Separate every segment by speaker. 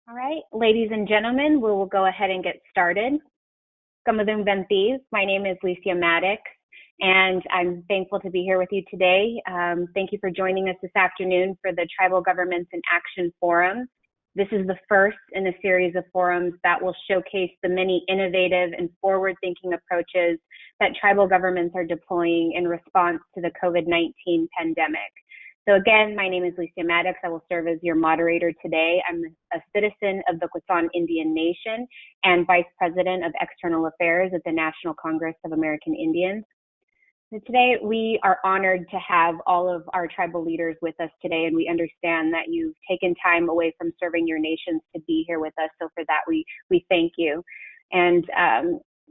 Speaker 1: All right, ladies and gentlemen, we will go ahead and get started. Kamadung Bentis. My name is Licia Maddox, and I'm thankful to be here with you today. Thank you for joining us this afternoon for the Tribal Governments in Action Forum. This is the first in a series of forums that will showcase the many innovative and forward-thinking approaches that tribal governments are deploying in response to the COVID-19 pandemic. So again, my name is Licia Maddox. I will serve as your moderator today. I'm a citizen of the Quezon Indian Nation and Vice President of External Affairs at the National Congress of American Indians. So today, we are honored to have all of our tribal leaders with us today, and we understand that you've taken time away from serving your nations to be here with us. So for that, we thank you. And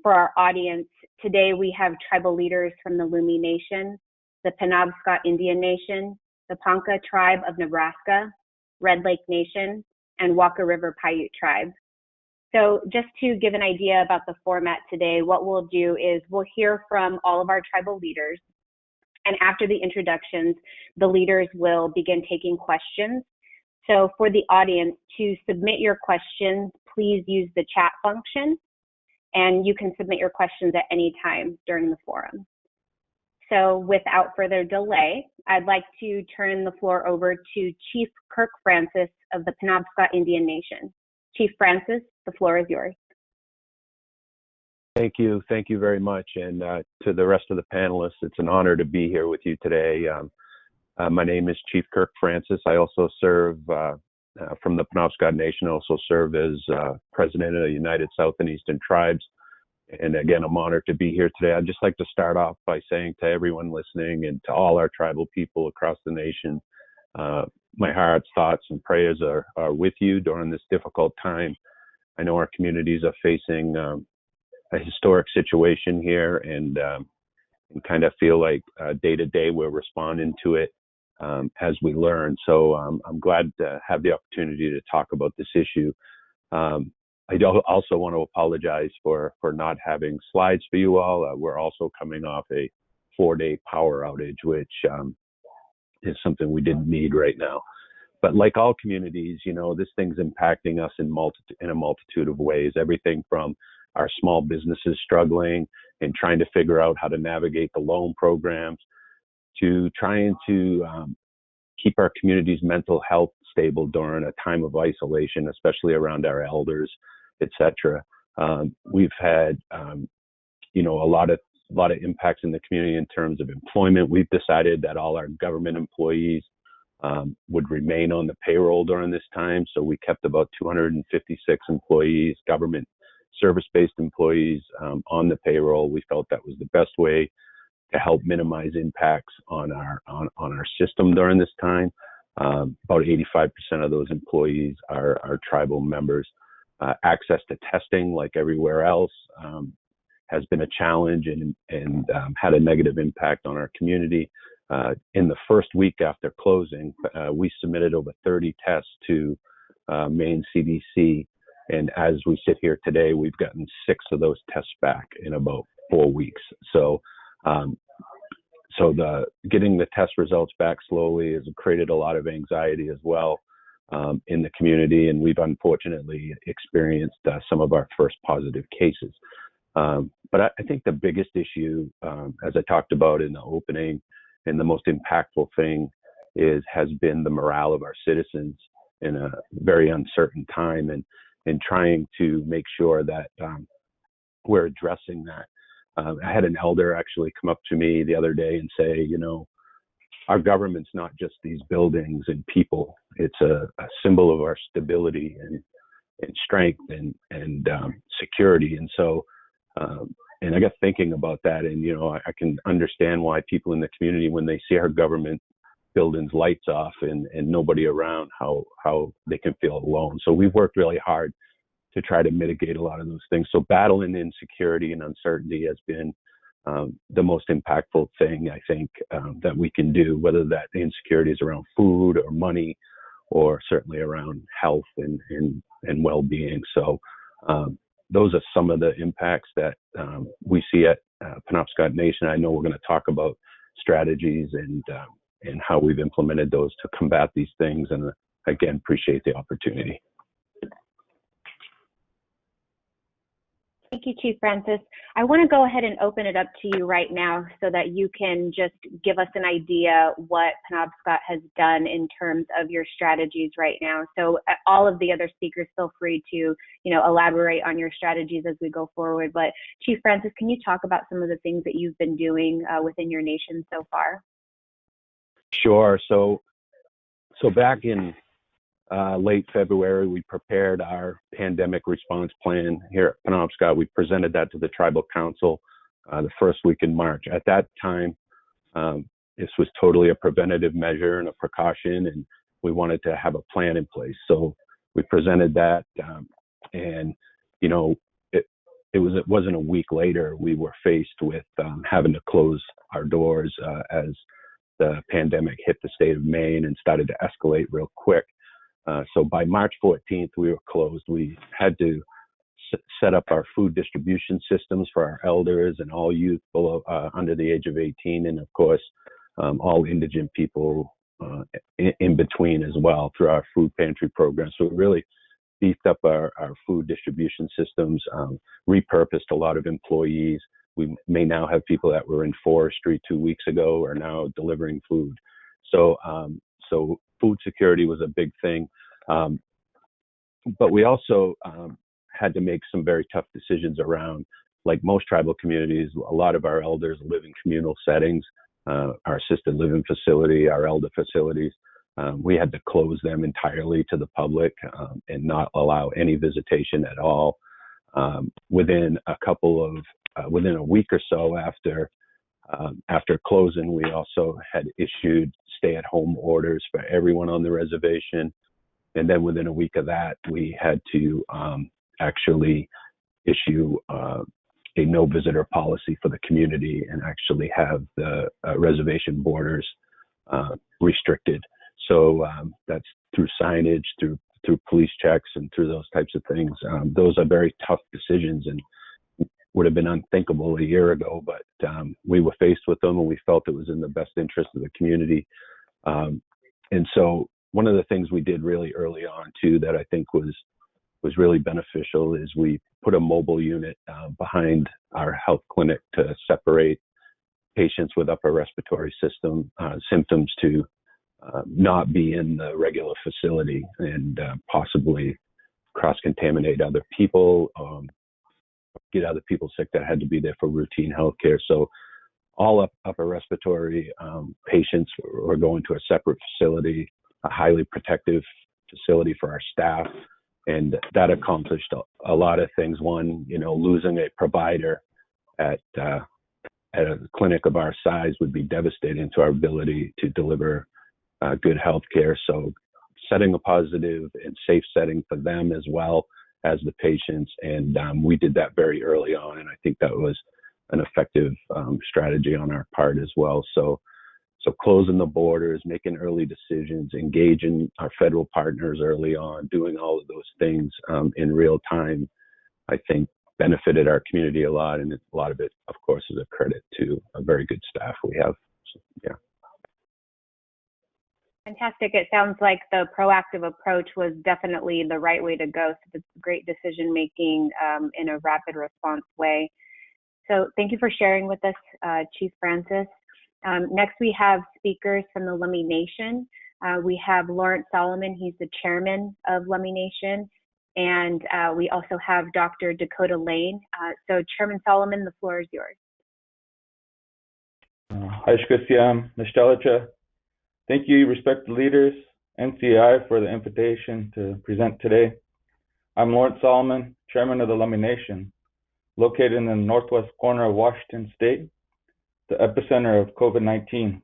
Speaker 1: for our audience, today we have tribal leaders from the Lumi Nation, the Penobscot Indian Nation, the Ponca Tribe of Nebraska, Red Lake Nation, and Walker River Paiute Tribe. So just to give an idea about the format today, what we'll do is we'll hear from all of our tribal leaders. And after the introductions, the leaders will begin taking questions. So for the audience, to submit your questions, please use the chat function. And you can submit your questions at any time during the forum. So without further delay, I'd like to turn the floor over to Chief Kirk Francis of the Penobscot Indian Nation. Chief Francis, the floor is yours.
Speaker 2: Thank you very much. And to the rest of the panelists, it's an honor to be here with you today. My name is Chief Kirk Francis. I also serve from the Penobscot Nation. I also serve as President of the United South and Eastern Tribes. And again, I'm honored to be here today. I'd just like to start off by saying to everyone listening and to all our tribal people across the nation, my heart's thoughts and prayers are with you during this difficult time. I know our communities are facing a historic situation here, and kind of feel like day to day we're responding to it as we learn. So I'm glad to have the opportunity to talk about this issue. I also want to apologize for not having slides for you all. We're also coming off a 4-day power outage, which is something we didn't need right now. But like all communities, you know, this thing's impacting us in a multitude of ways. Everything from our small businesses struggling and trying to figure out how to navigate the loan programs, to trying to keep our community's mental health stable during a time of isolation, especially around our elders, etc. We've had, you know, a lot of impacts in the community in terms of employment. We've decided that all our government employees would remain on the payroll during this time. So we kept about 256 employees, government service-based employees, on the payroll. We felt that was the best way to help minimize impacts on our system during this time. About 85% of those employees are tribal members. Access to testing, like everywhere else, has been a challenge and had a negative impact on our community. In the first week after closing, we submitted over 30 tests to Maine CDC. And as we sit here today, we've gotten 6 of those tests back in about 4 weeks. So getting the test results back slowly has created a lot of anxiety as well in the community, and we've unfortunately experienced some of our first positive cases. But I think the biggest issue, as I talked about in the opening, and the most impactful thing has been the morale of our citizens in a very uncertain time, and trying to make sure that we're addressing that. I had an elder actually come up to me the other day and say, you know, our government's not just these buildings and people. It's a symbol of our stability and strength and security. And so, and I got thinking about that, and, you know, I can understand why people in the community, when they see our government buildings lights off and nobody around, how they can feel alone. So we've worked really hard to try to mitigate a lot of those things. So battling insecurity and uncertainty has been the most impactful thing, I think, that we can do, whether that insecurity is around food or money, or certainly around health and well-being. So those are some of the impacts that we see at Penobscot Nation. I know we're going to talk about strategies and how we've implemented those to combat these things. And again, appreciate the opportunity.
Speaker 1: Thank you, Chief Francis. I want to go ahead and open it up to you right now so that you can just give us an idea what Penobscot has done in terms of your strategies right now. So all of the other speakers, feel free to, elaborate on your strategies as we go forward. But Chief Francis, can you talk about some of the things that you've been doing within your nation so far?
Speaker 2: Sure. So back in late February, we prepared our pandemic response plan here at Penobscot. We presented that to the Tribal Council the first week in March. At that time, this was totally a preventative measure and a precaution, and we wanted to have a plan in place. So we presented that, and it wasn't a week later we were faced with having to close our doors as the pandemic hit the state of Maine and started to escalate real quick. So by March 14th, we were closed. We had to set up our food distribution systems for our elders and all youth below under the age of 18, and of course, all indigent people in between as well through our food pantry program. So we really beefed up our food distribution systems, repurposed a lot of employees. We may now have people that were in forestry 2 weeks ago are now delivering food. So food security was a big thing. But we also had to make some very tough decisions around, like most tribal communities, a lot of our elders live in communal settings, our assisted living facility, our elder facilities. We had to close them entirely to the public and not allow any visitation at all. Within a week or so after closing, we also had issued stay-at-home orders for everyone on the reservation. And then within a week of that, we had to actually issue a no visitor policy for the community and actually have the reservation borders restricted. So that's through signage, through police checks, and through those types of things. Those are very tough decisions and would have been unthinkable a year ago, but we were faced with them and we felt it was in the best interest of the community. And so one of the things we did really early on too that I think was really beneficial is we put a mobile unit behind our health clinic to separate patients with upper respiratory system symptoms to not be in the regular facility and possibly cross-contaminate other people, get other people sick that had to be there for routine health care. So all upper respiratory patients were going to a separate facility, a highly protective facility for our staff. And that accomplished a lot of things. One, losing a provider at a clinic of our size would be devastating to our ability to deliver good health care. So setting a positive and safe setting for them as well as the patients. And we did that very early on. And I think that was an effective strategy on our part as well. So closing the borders, making early decisions, engaging our federal partners early on, doing all of those things in real time, I think benefited our community a lot. And a lot of it, of course, is a credit to a very good staff we have. So, yeah.
Speaker 1: Fantastic. It sounds like the proactive approach was definitely the right way to go. So it's great decision making in a rapid response way. So thank you for sharing with us, Chief Francis. Next, we have speakers from the Lummi Nation. We have Lawrence Solomon. He's the chairman of Lummi Nation. And we also have Dr. Dakota Lane. So Chairman Solomon, the floor is yours.
Speaker 3: Hi, Shkrisyam, Nishtalacha. Thank you, respected leaders, NCAI, for the invitation to present today. I'm Lawrence Solomon, chairman of the Lummi Nation, located in the northwest corner of Washington State, the epicenter of COVID-19.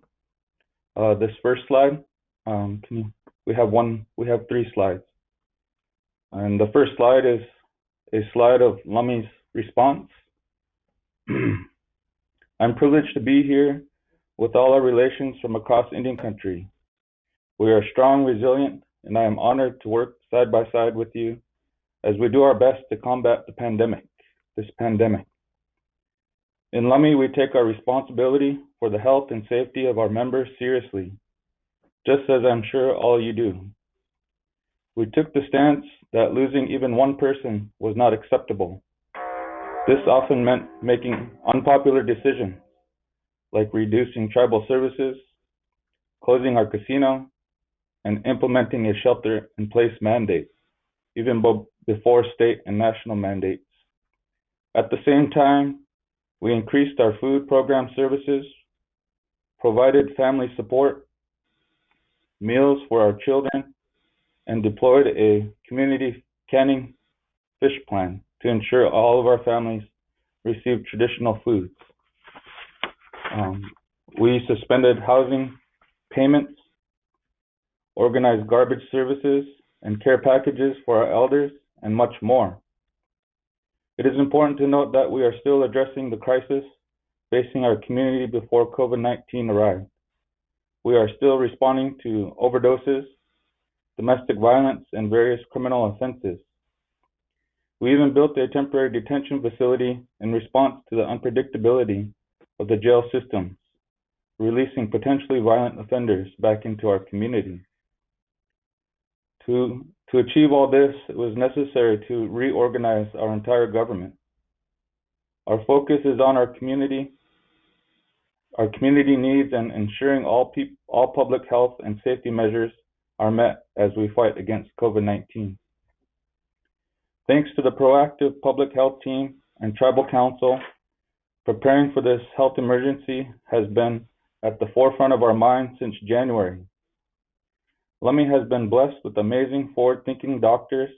Speaker 3: This first slide, we have 3 slides. And the first slide is a slide of Lummi's response. I'm privileged to be here with all our relations from across Indian country. We are strong, resilient, and I am honored to work side by side with you as we do our best to combat this pandemic. In Lummi, we take our responsibility for the health and safety of our members seriously, just as I'm sure all you do. We took the stance that losing even one person was not acceptable. This often meant making unpopular decisions, like reducing tribal services, closing our casino, and implementing a shelter-in-place mandate, even before state and national mandates. At the same time, we increased our food program services, provided family support, meals for our children, and deployed a community canning fish plan to ensure all of our families received traditional foods. We suspended housing payments, organized garbage services and care packages for our elders, and much more. It is important to note that we are still addressing the crisis facing our community before COVID-19 arrived. We are still responding to overdoses, domestic violence, and various criminal offenses. We even built a temporary detention facility in response to the unpredictability of the jail systems, releasing potentially violent offenders back into our community. To achieve all this, it was necessary to reorganize our entire government. Our focus is on our community needs, and ensuring all public health and safety measures are met as we fight against COVID-19. Thanks to the proactive public health team and tribal council, preparing for this health emergency has been at the forefront of our minds since January. Lummi has been blessed with amazing forward-thinking doctors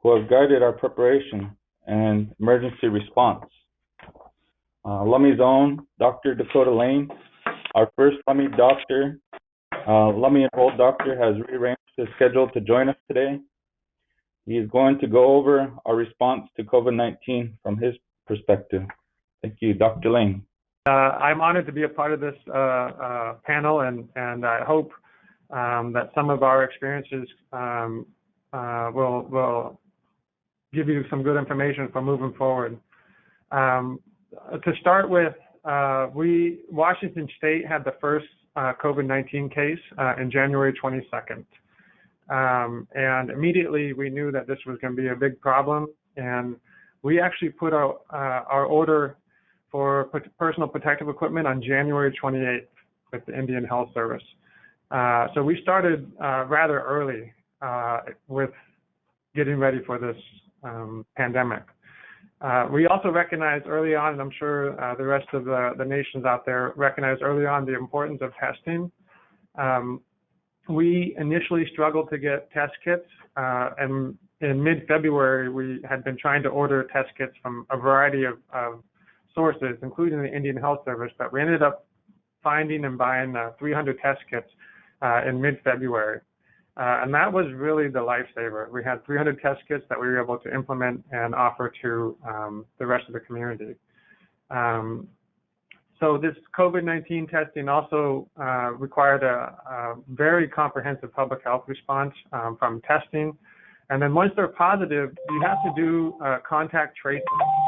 Speaker 3: who have guided our preparation and emergency response. Lummi's own Dr. Dakota Lane, our first Lummi doctor, Lummi enrolled doctor, has rearranged his schedule to join us today. He is going to go over our response to COVID-19 from his perspective. Thank you, Dr. Lane.
Speaker 4: I'm honored to be a part of this panel, and I hope that some of our experiences will give you some good information for moving forward. To start with, Washington State had the first COVID-19 case in January 22nd. And immediately we knew that this was going to be a big problem, and we actually put out our order for personal protective equipment on January 28th with the Indian Health Service. So we started rather early with getting ready for this pandemic. We also recognized early on, and I'm sure the rest of the nations out there recognized early on, the importance of testing. We initially struggled to get test kits, and in mid-February, we had been trying to order test kits from a variety of sources, including the Indian Health Service, but we ended up finding and buying 300 test kits in mid-February. And that was really the lifesaver. We had 300 test kits that we were able to implement and offer to the rest of the community. So this COVID-19 testing also required a very comprehensive public health response from testing. And then once they're positive, you have to do contact tracing.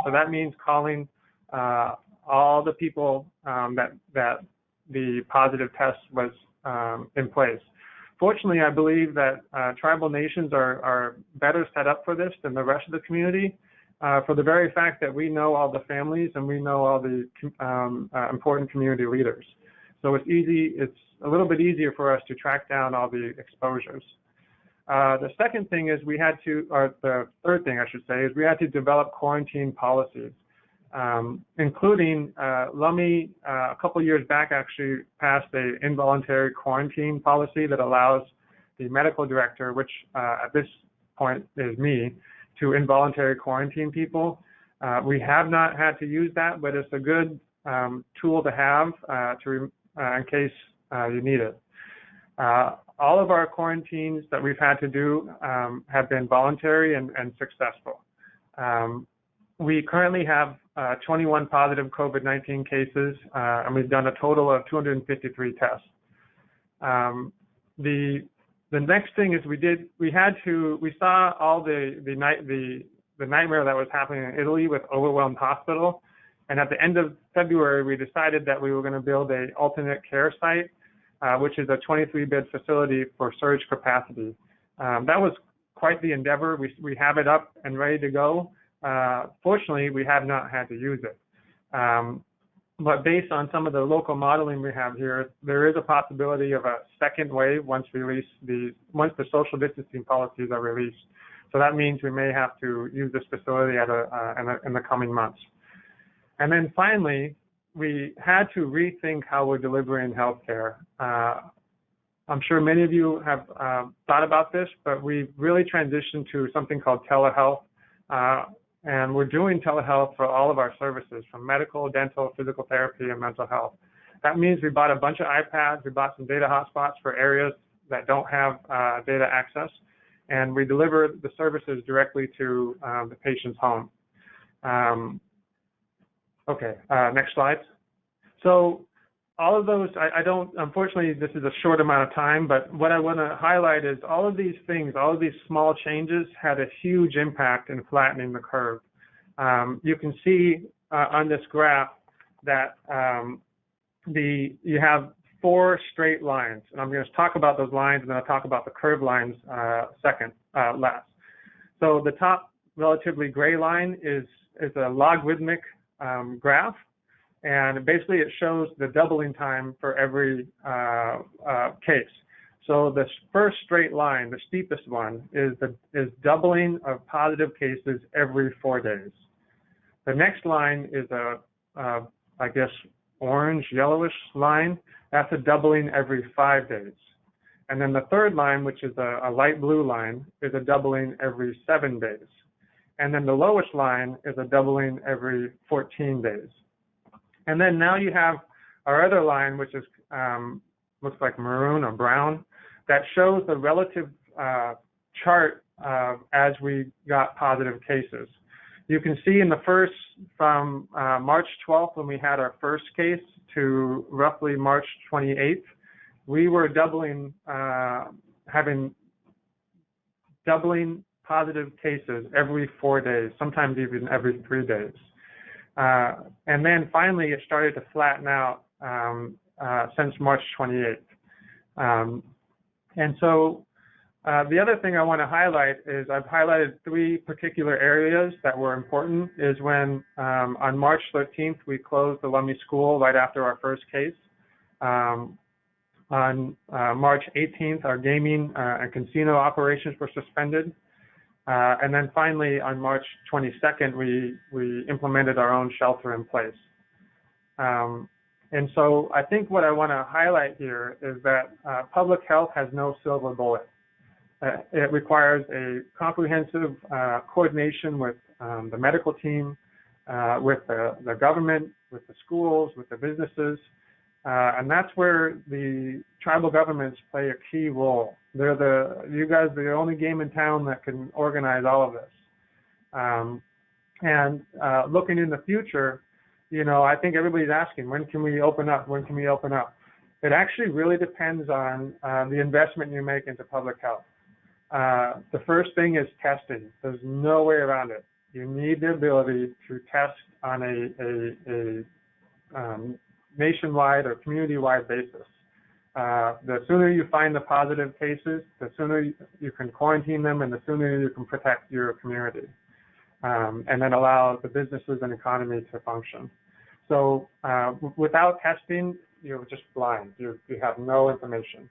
Speaker 4: So that means calling all the people that the positive test was in place. Fortunately, I believe that tribal nations are better set up for this than the rest of the community, for the very fact that we know all the families and we know all the important community leaders. So it's a little bit easier for us to track down all the exposures. The second thing is the third thing I should say, is we had to develop quarantine policies, including Lummi a couple years back actually passed an involuntary quarantine policy that allows the medical director, which at this point is me, to involuntary quarantine people. We have not had to use that, but it's a good tool to have in case you need it. All of our quarantines that we've had to do have been voluntary and successful. We currently have 21 positive COVID-19 cases, and we've done a total of 253 tests. The next thing is we saw all the nightmare that was happening in Italy with overwhelmed hospital, and at the end of February we decided that we were going to build an alternate care site, which is a 23-bed facility for surge capacity. That was quite the endeavor. We have it up and ready to go, fortunately, we have not had to use it. But based on some of the local modeling we have here, there is a possibility of a second wave once the social distancing policies are released. So that means we may have to use this facility in the coming months. And then finally, we had to rethink how we're delivering healthcare. I'm sure many of you have thought about this, but we've really transitioned to something called telehealth. And we're doing telehealth for all of our services, from medical, dental, physical therapy, and mental health. That means we bought a bunch of iPads, we bought some data hotspots for areas that don't have data access, and we deliver the services directly to the patient's home. Next slide. So all of those, unfortunately, this is a short amount of time, but what I want to highlight is all of these things, all of these small changes had a huge impact in flattening the curve. You can see on this graph that you have 4 straight lines, and I'm going to talk about those lines, and then I'll talk about the curve lines last. So the top relatively gray line is a logarithmic graph. And basically, it shows the doubling time for every case. So the first straight line, the steepest one, is doubling of positive cases every 4 days. The next line is I guess, orange, yellowish line. That's a doubling every 5 days. And then the third line, which is a light blue line, is a doubling every 7 days. And then the lowest line is a doubling every 14 days. And then now you have our other line, which is looks like maroon or brown, that shows the relative chart as we got positive cases. You can see in the first, from March 12th, when we had our first case, to roughly March 28th, we were doubling positive cases every 4 days, sometimes even every 3 days. And then finally, it started to flatten out since March 28th. And so the other thing I want to highlight is I've highlighted 3 particular areas that were important. Is when on March 13th, we closed the Lummi School right after our first case. On March 18th, our gaming and casino operations were suspended. And then finally, on March 22nd, we implemented our own shelter in place. And so I think what I want to highlight here is that public health has no silver bullet. It requires a comprehensive coordination with the medical team, with the government, with the schools, with the businesses. And that's where the tribal governments play a key role. You guys are the only game in town that can organize all of this. And looking in the future, I think everybody's asking, when can we open up? When can we open up? It actually really depends on the investment you make into public health. The first thing is testing. There's no way around it. You need the ability to test on a nationwide or community-wide basis. The sooner you find the positive cases, the sooner you can quarantine them, and the sooner you can protect your community, and then allow the businesses and economy to function. So without testing, you're just blind. You have no information.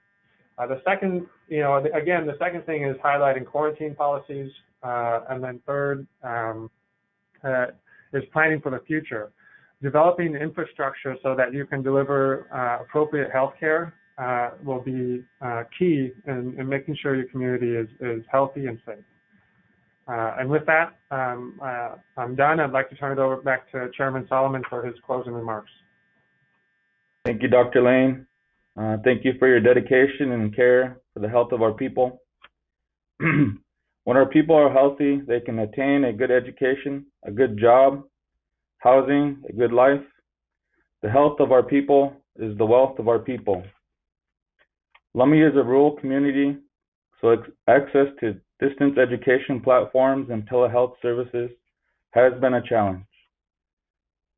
Speaker 4: The second, again, the second thing is highlighting quarantine policies, and then third is planning for the future. Developing infrastructure so that you can deliver appropriate health care will be key in making sure your community is healthy and safe. And with that, I'm done. I'd like to turn it over back to Chairman Solomon for his closing remarks.
Speaker 3: Thank you, Dr. Lane. Thank you for your dedication and care for the health of our people. When our people are healthy, they can attain a good education, a good job, housing, a good life. The health of our people is the wealth of our people. Lummi is a rural community, so access to distance education platforms and telehealth services has been a challenge.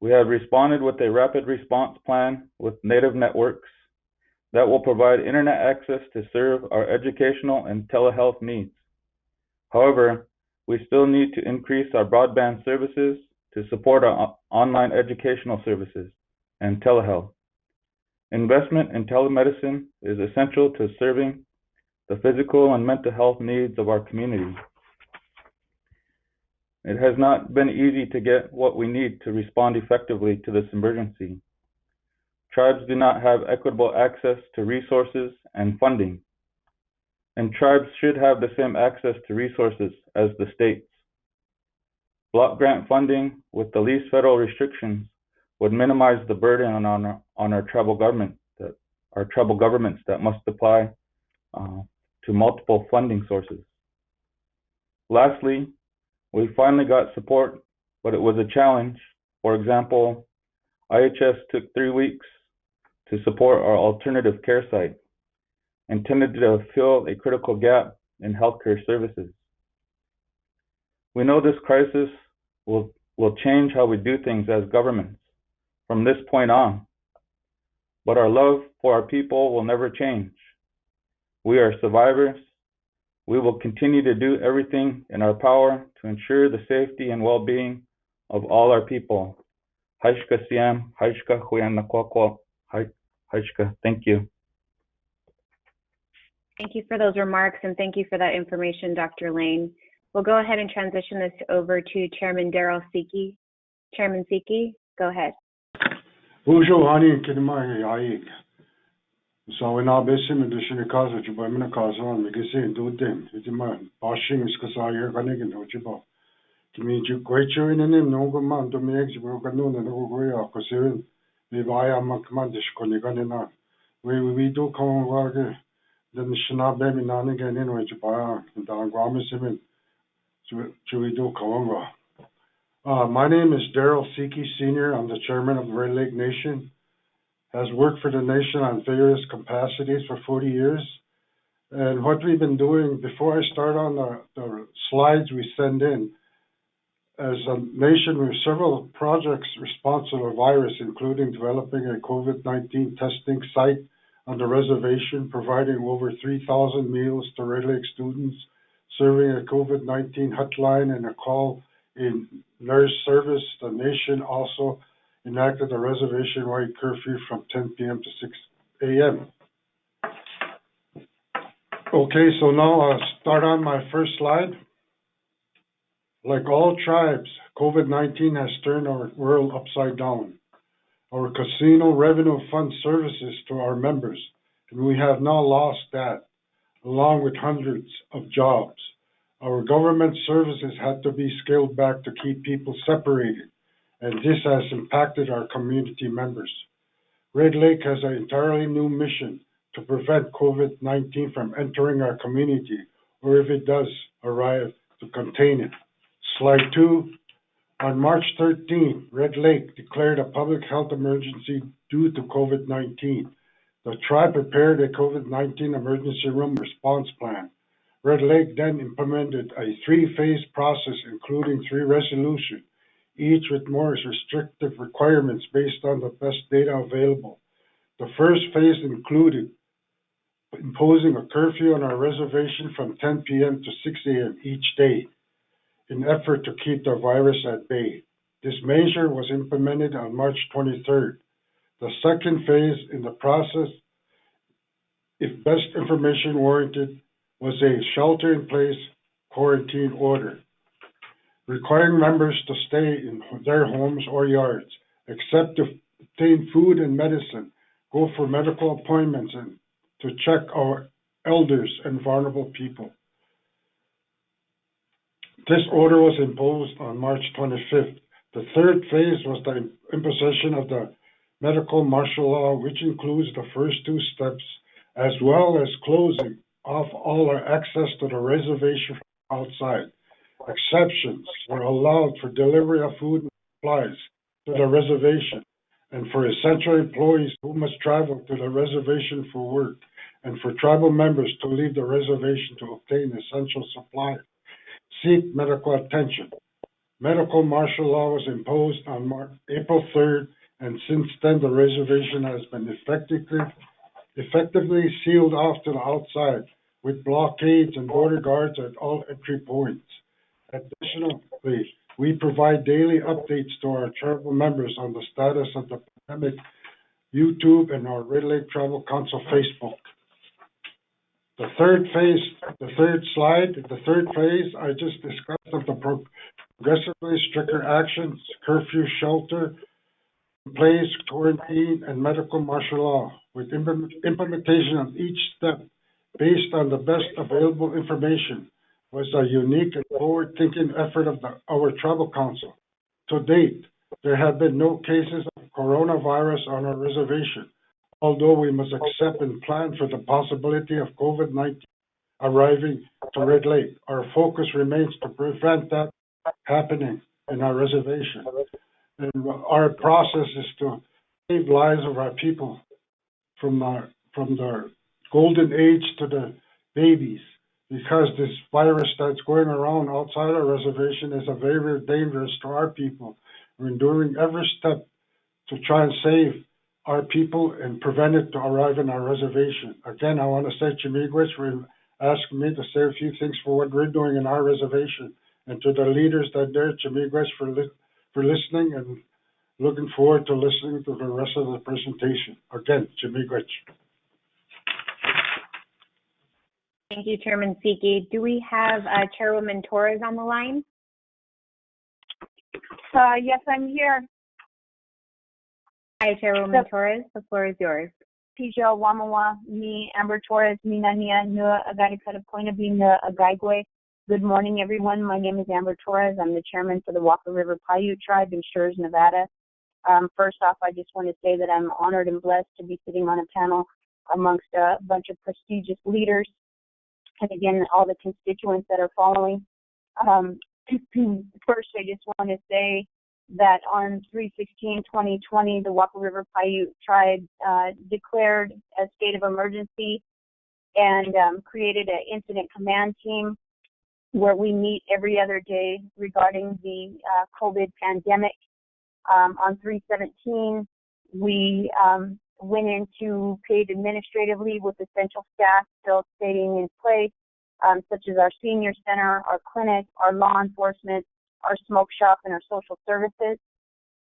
Speaker 3: We have responded with a rapid response plan with native networks that will provide internet access to serve our educational and telehealth needs. However, We still need to increase our broadband services to support our online educational services and telehealth. Investment in telemedicine is essential to serving the physical and mental health needs of our community. It has not been easy to get what we need to respond effectively to this emergency. Tribes do not have equitable access to resources and funding, and tribes should have the same access to resources as the states. Block grant funding with the least federal restrictions would minimize the burden on our tribal governments that must apply to multiple funding sources. Lastly, we finally got support, but it was a challenge. For example, IHS took 3 weeks to support our alternative care site, intended to fill a critical gap in healthcare services. We know this crisis will change how we do things as governments from this point on, but our love for our people will never change. We are survivors. We will continue to do everything in our power to ensure the safety and well-being of all our people. Haishka Siam, Haishka Huyanakwa, Haishka. Thank you.
Speaker 1: Thank you for those remarks, and thank you for that information, Dr. Lane. We'll go ahead and transition this over to Chairman Daryl SEKI. Chairman SEKI, go ahead.
Speaker 5: Bonjour, honey, Kidmai. So in our best edition of Casa, Jubamina Casa, and Megasi do them. It's my washing is Casaya, Ganigan, Ojibo. To me, you great you in a name, no good man, to me, Exibogano, and Ogoya, Coserin, Vivaya Makmandish, Coniganina. We do come over then the Shanab Baby Nanigan in Ojibaya, and Don Gramisim, so we do come over. My name is Daryl SEKI Sr. I'm the chairman of the Red Lake Nation. Has worked for the nation on various capacities for 40 years. And what we've been doing, before I start on the slides we send in, as a nation, we have several projects responsive to the virus, including developing a COVID-19 testing site on the reservation, providing over 3,000 meals to Red Lake students, serving a COVID-19 hotline and a call-in nurse service. The nation also enacted a reservation-wide curfew from 10 p.m. to 6 a.m. Okay, so now I'll start on my first slide. Like all tribes, COVID-19 has turned our world upside down. Our casino revenue funds services to our members, and we have now lost that, along with hundreds of jobs. Our government services had to be scaled back to keep people separated, and this has impacted our community members. Red Lake has an entirely new mission to prevent COVID-19 from entering our community, or if it does arrive, to contain it. Slide 2. On March 13, Red Lake declared a public health emergency due to COVID-19. The tribe prepared a COVID-19 emergency room response plan. Red Lake then implemented a 3-phase process, including 3 resolutions, each with more restrictive requirements based on the best data available. The first phase included imposing a curfew on our reservation from 10 p.m. to 6 a.m. each day in effort to keep the virus at bay. This measure was implemented on March 23rd. The second phase in the process, if best information warranted, was a shelter-in-place quarantine order, requiring members to stay in their homes or yards, except to obtain food and medicine, go for medical appointments, and to check our elders and vulnerable people. This order was imposed on March 25th. The third phase was the imposition of the medical martial law, which includes the first 2 steps, as well as closing off all our access to the reservation from outside. Exceptions were allowed for delivery of food and supplies to the reservation, and for essential employees who must travel to the reservation for work, and for tribal members to leave the reservation to obtain essential supplies. Seek medical attention. Medical martial law was imposed on April 3rd, and since then the reservation has been effectively sealed off to the outside with blockades and border guards at all entry points. Additionally, we provide daily updates to our tribal members on the status of the pandemic, YouTube, and our Red Lake Tribal Council Facebook. The third phase I just discussed of the progressively stricter actions, curfew, shelter in place, quarantine, and medical martial law, with implementation of each step based on the best available information, was a unique and forward-thinking effort of our tribal council. To date, there have been no cases of coronavirus on our reservation, although we must accept and plan for the possibility of COVID-19 arriving to Red Lake. Our focus remains to prevent that happening in our reservation. And our process is to save lives of our people from the golden age to the babies, because this virus that's going around outside our reservation is a very, very dangerous to our people. We're doing every step to try and save our people and prevent it to arrive in our reservation. Again, I want to say Chimigwich for asking me to say a few things for what we're doing in our reservation, and to the leaders that there, Chimigwich, for listening, and looking forward to listening to the rest of the presentation. Again, Chimigwich.
Speaker 1: Thank you, Chairman SEKI. Do we have Chairwoman Torres on the line?
Speaker 6: Yes, I'm here.
Speaker 1: Hi, Chairwoman Torres. The floor is yours.
Speaker 6: Tija Wamawa, me, Amber Torres, Minania, Nua Agarikata Poinabina Agaigwe. Good morning, everyone. My name is Amber Torres. I'm the chairman for the Walker River Paiute Tribe in Shores, Nevada. First off, I just want to say that I'm honored and blessed to be sitting on a panel amongst a bunch of prestigious leaders, and again, all the constituents that are following. First, I just want to say that on 3/16/2020, the Walker River Paiute Tribe declared a state of emergency and created an incident command team where we meet every other day regarding the COVID pandemic. On 3/17, we went into paid administrative leave with essential staff still staying in place, such as our senior center, our clinic, our law enforcement, our smoke shop, and our social services.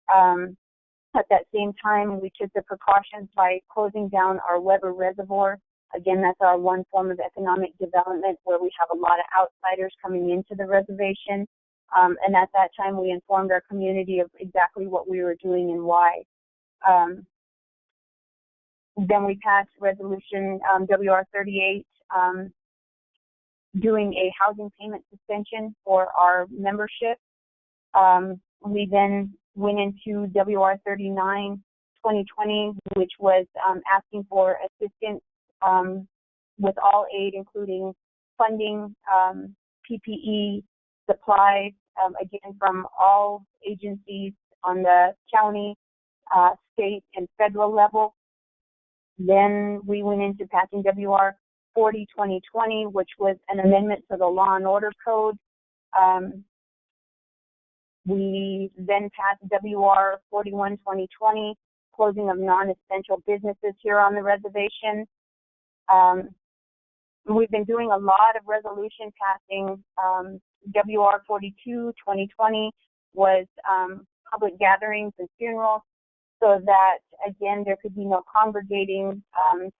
Speaker 6: At that same time, we took the precautions by closing down our Weber Reservoir. Again, that's our one form of economic development where we have a lot of outsiders coming into the reservation. And at that time, we informed our community of exactly what we were doing and why. Then we passed Resolution WR38, doing a housing payment suspension for our membership. We then went into WR39 2020, which was asking for assistance with all aid, including funding, PPE, supplies, again, from all agencies on the county, state, and federal level. Then we went into passing WR40 2020, which was an amendment to the Law and Order Code. We then passed WR41 2020, closing of non-essential businesses here on the reservation. We've been doing a lot of resolution passing. WR42 2020 was public gatherings and funerals, so that, again, there could be no congregating.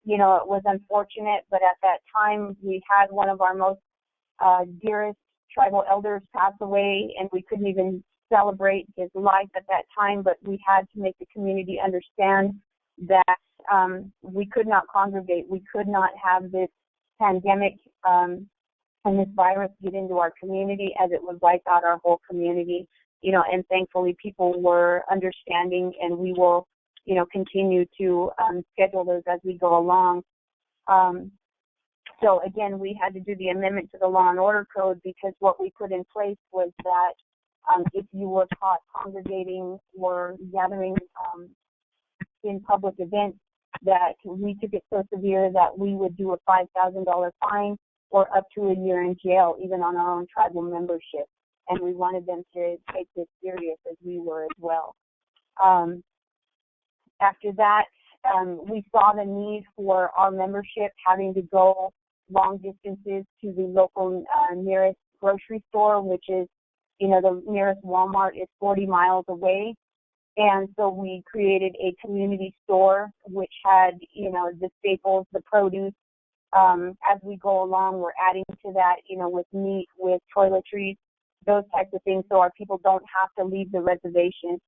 Speaker 6: It was unfortunate, but at that time, we had one of our most dearest tribal elders pass away, and we couldn't even celebrate his life at that time, but we had to make the community understand that we could not congregate. We could not have this pandemic and this virus get into our community, as it would wipe out our whole community. And thankfully people were understanding, and we will, continue to schedule those as we go along. So again, we had to do the amendment to the Law and Order Code, because what we put in place was that if you were caught congregating or gathering in public events, that we took it so severe that we would do a $5,000 fine or up to a year in jail, even on our own tribal membership. And we wanted them to take this serious, as we were as well. After that, we saw the need for our membership having to go long distances to the local nearest grocery store, which is, the nearest Walmart is 40 miles away. And so we created a community store which had, the staples, the produce. As we go along, we're adding to that, with meat, with toiletries, those types of things, so our people don't have to leave the reservation,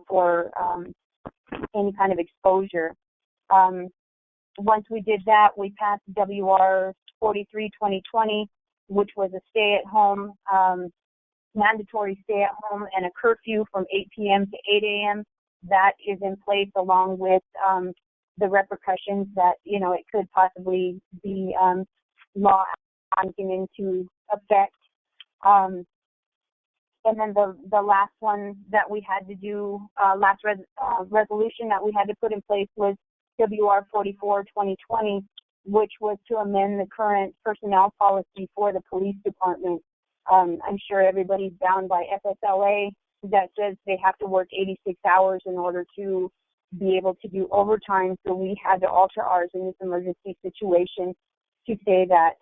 Speaker 6: for any kind of exposure. Once we did that, we passed WR 43/2020, which was a stay-at-home, mandatory stay-at-home and a curfew from 8 p.m. to 8 a.m. That is in place, along with the repercussions that, it could possibly be law coming into effect. And then the last one that we had to do, resolution that we had to put in place was WR 44/2020, which was to amend the current personnel policy for the police department. I'm sure everybody's bound by FSLA that says they have to work 86 hours in order to be able to do overtime. So we had to alter ours in this emergency situation to say that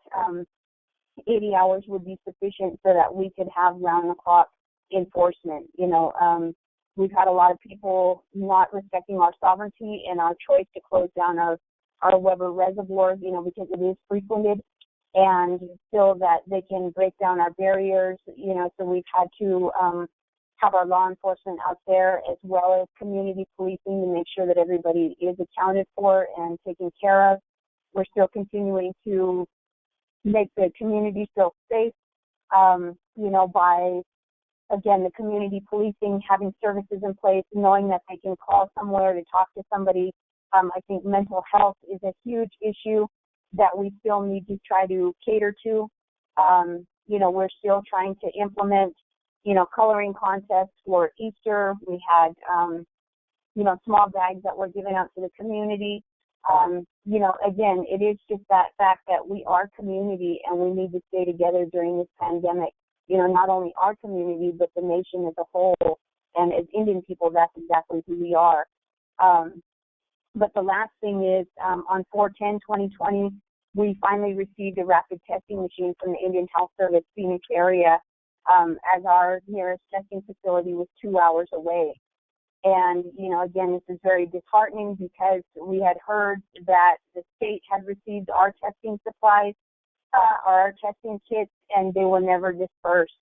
Speaker 6: 80 hours would be sufficient so that we could have round-the-clock enforcement. We've had a lot of people not respecting our sovereignty and our choice to close down our Weber Reservoir, because it is frequented, and feel that they can break down our barriers, so we've had to have our law enforcement out there, as well as community policing, to make sure that everybody is accounted for and taken care of. We're still continuing to make the community feel safe, by, again, the community policing, having services in place, knowing that they can call somewhere to talk to somebody. I think mental health is a huge issue that we still need to try to cater to. We're still trying to implement, coloring contests for Easter. We had, small bags that were given out to the community. Again, it is just that fact that we are community and we need to stay together during this pandemic. Not only our community, but the nation as a whole. And as Indian people, that's exactly who we are. But the last thing is, on 4/10/2020, we finally received a rapid testing machine from the Indian Health Service Phoenix area, as our nearest testing facility was 2 hours away. And, again, this is very disheartening because we had heard that the state had received our testing supplies, our testing kits, and they were never dispersed.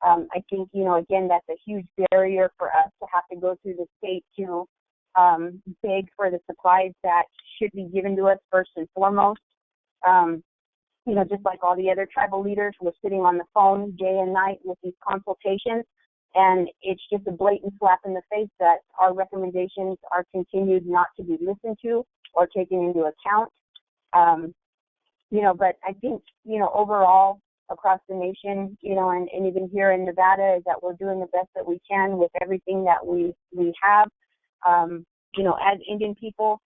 Speaker 6: I think, again, that's a huge barrier for us to have to go through the state to beg for the supplies that should be given to us first and foremost. Just like all the other tribal leaders, we're sitting on the phone day and night with these consultations, and it's just a blatant slap in the face that our recommendations are continued not to be listened to or taken into account. But I think, overall across the nation, and even here in Nevada, is that we're doing the best that we can with everything that we have. As Indian people,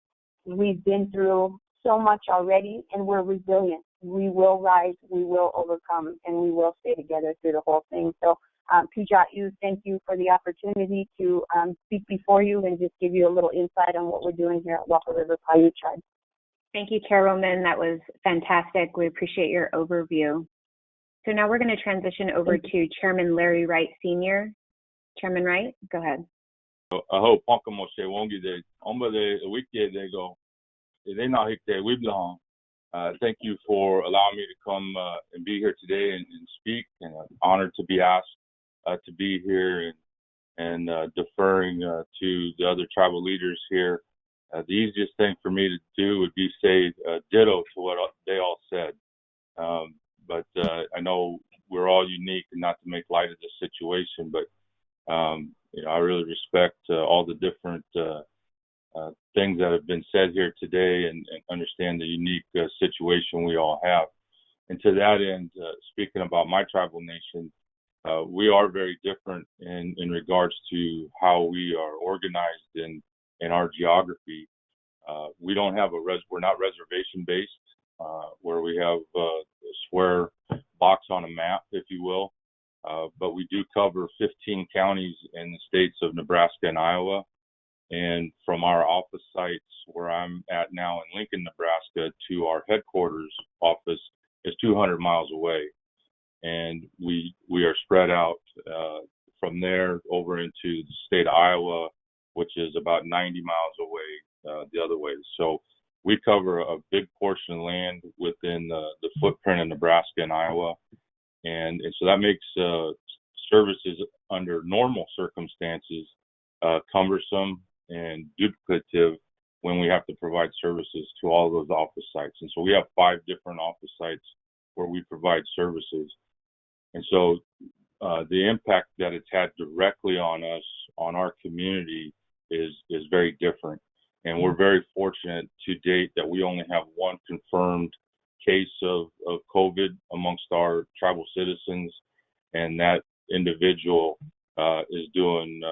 Speaker 6: we've been through so much already, and we're resilient. We will rise, we will overcome, and we will stay together through the whole thing. So, Pijat, thank you for the opportunity to speak before you and just give you a little insight on what we're doing here at Walker River Paiute Tribe.
Speaker 1: Thank you, Chairwoman. That was fantastic. We appreciate your overview. So now we're going to transition over to Chairman Larry Wright, Sr. Chairman Wright, go ahead.
Speaker 7: Thank you for allowing me to come and be here today and speak, and I'm honored to be asked to be here and deferring to the other tribal leaders here. The easiest thing for me to do would be say ditto to what they all said. But I know we're all unique, and not to make light of this situation, but I really respect all the different things that have been said here today, and understand the unique situation we all have. And to that end, speaking about my tribal nation, we are very different in regards to how we are organized in our geography. We don't have we're not reservation based, where we have a square box on a map, if you will. But we do cover 15 counties in the states of Nebraska and Iowa. And from our office sites where I'm at now in Lincoln, Nebraska, to our headquarters office is 200 miles away. and we are spread out from there over into the state of Iowa, which is about 90 miles away the other way. So we cover a big portion of land within the footprint of Nebraska and Iowa, and so that makes services under normal circumstances cumbersome and duplicative when we have to provide services to all those office sites. And so we have 5 different office sites where we provide services. And so the impact that it's had directly on us, on our community, is very different. And we're very fortunate to date that we only have 1 confirmed case of COVID amongst our tribal citizens, and that individual is doing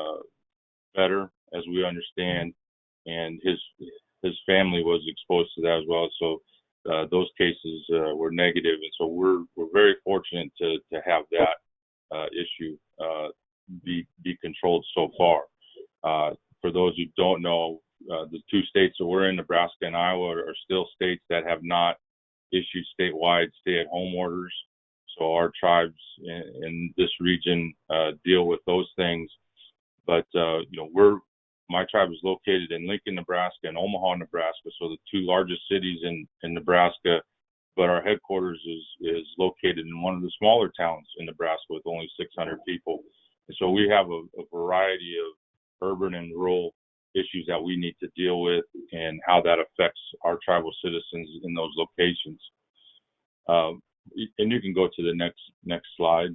Speaker 7: better, as we understand, and his family was exposed to that as well. So those cases were negative, and so we're very fortunate to have that issue be controlled so far. For those who don't know, the 2 states that we're in, Nebraska and Iowa, are still states that have not issued statewide stay-at-home orders. So our tribes in this region deal with those things. But my tribe is located in Lincoln, Nebraska, and Omaha, Nebraska, so the 2 largest cities in Nebraska. But our headquarters is located in one of the smaller towns in Nebraska with only 600 people. And so we have a variety of urban and rural issues that we need to deal with, and how that affects our tribal citizens in those locations. And you can go to the next slide.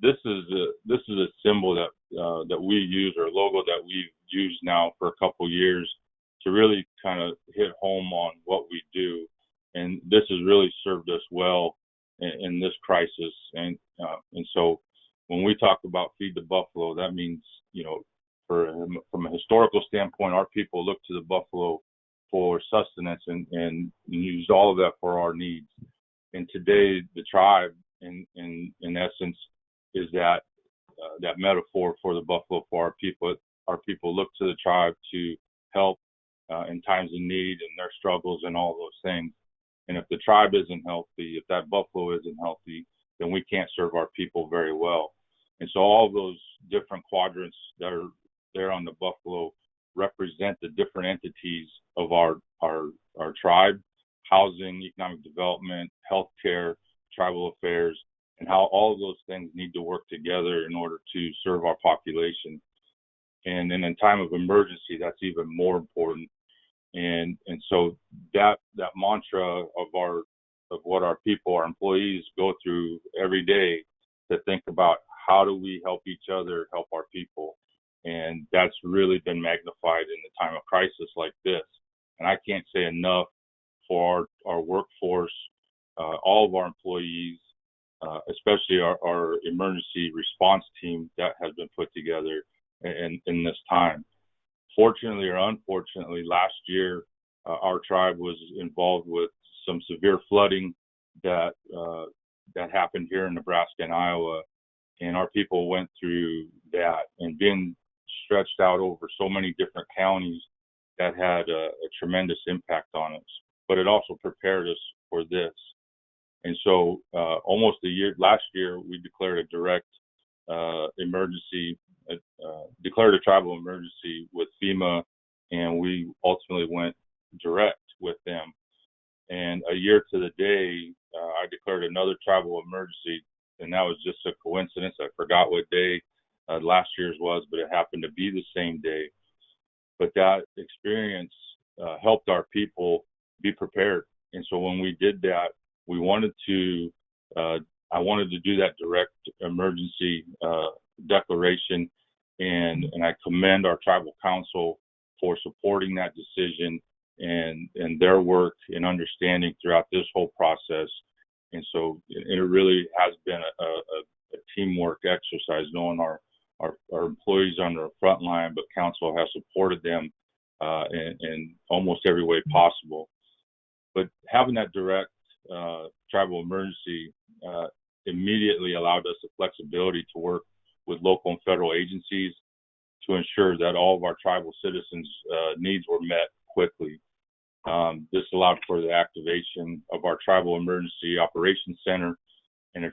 Speaker 7: This is a symbol that we use, or a logo that we've used now for a couple years, to really kind of hit home on what we do. And this has really served us well in this crisis. And so when we talk about Feed the Buffalo, that means, from a historical standpoint, our people look to the buffalo for sustenance and use all of that for our needs. And today, the tribe, in essence, is that metaphor for the buffalo for our people. Our people look to the tribe to help in times of need and their struggles and all those things. And if the tribe isn't healthy, if that buffalo isn't healthy, then we can't serve our people very well. And so all of those different quadrants that are there on the buffalo represent the different entities of our tribe: housing, economic development, healthcare, tribal affairs, and how all of those things need to work together in order to serve our population. And then in time of emergency, that's even more important. And so that mantra of what our people, our employees, go through every day, to think about how do we help each other, help our people. And that's really been magnified in the time of crisis like this. And I can't say enough for our workforce, all of our employees, especially our emergency response team that has been put together in this time. Fortunately or unfortunately, last year, our tribe was involved with some severe flooding that happened here in Nebraska and Iowa, and our people went through that, and being stretched out over so many different counties, that had a tremendous impact on us. But it also prepared us for this. And so almost last year, we declared a direct emergency, declared a tribal emergency with FEMA, and we ultimately went direct with them. And a year to the day, I declared another tribal emergency, and that was just a coincidence. I forgot what day last year's was, but it happened to be the same day. But that experience helped our people be prepared. And so when we did that, I wanted to do that direct emergency declaration, and I commend our tribal council for supporting that decision and their work and understanding throughout this whole process. And so it really has been a teamwork exercise, knowing our employees on the front line, but council has supported them in almost every way possible. But having that direct tribal emergency immediately allowed us the flexibility to work with local and federal agencies to ensure that all of our tribal citizens' needs were met quickly. This allowed for the activation of our Tribal Emergency Operations Center and our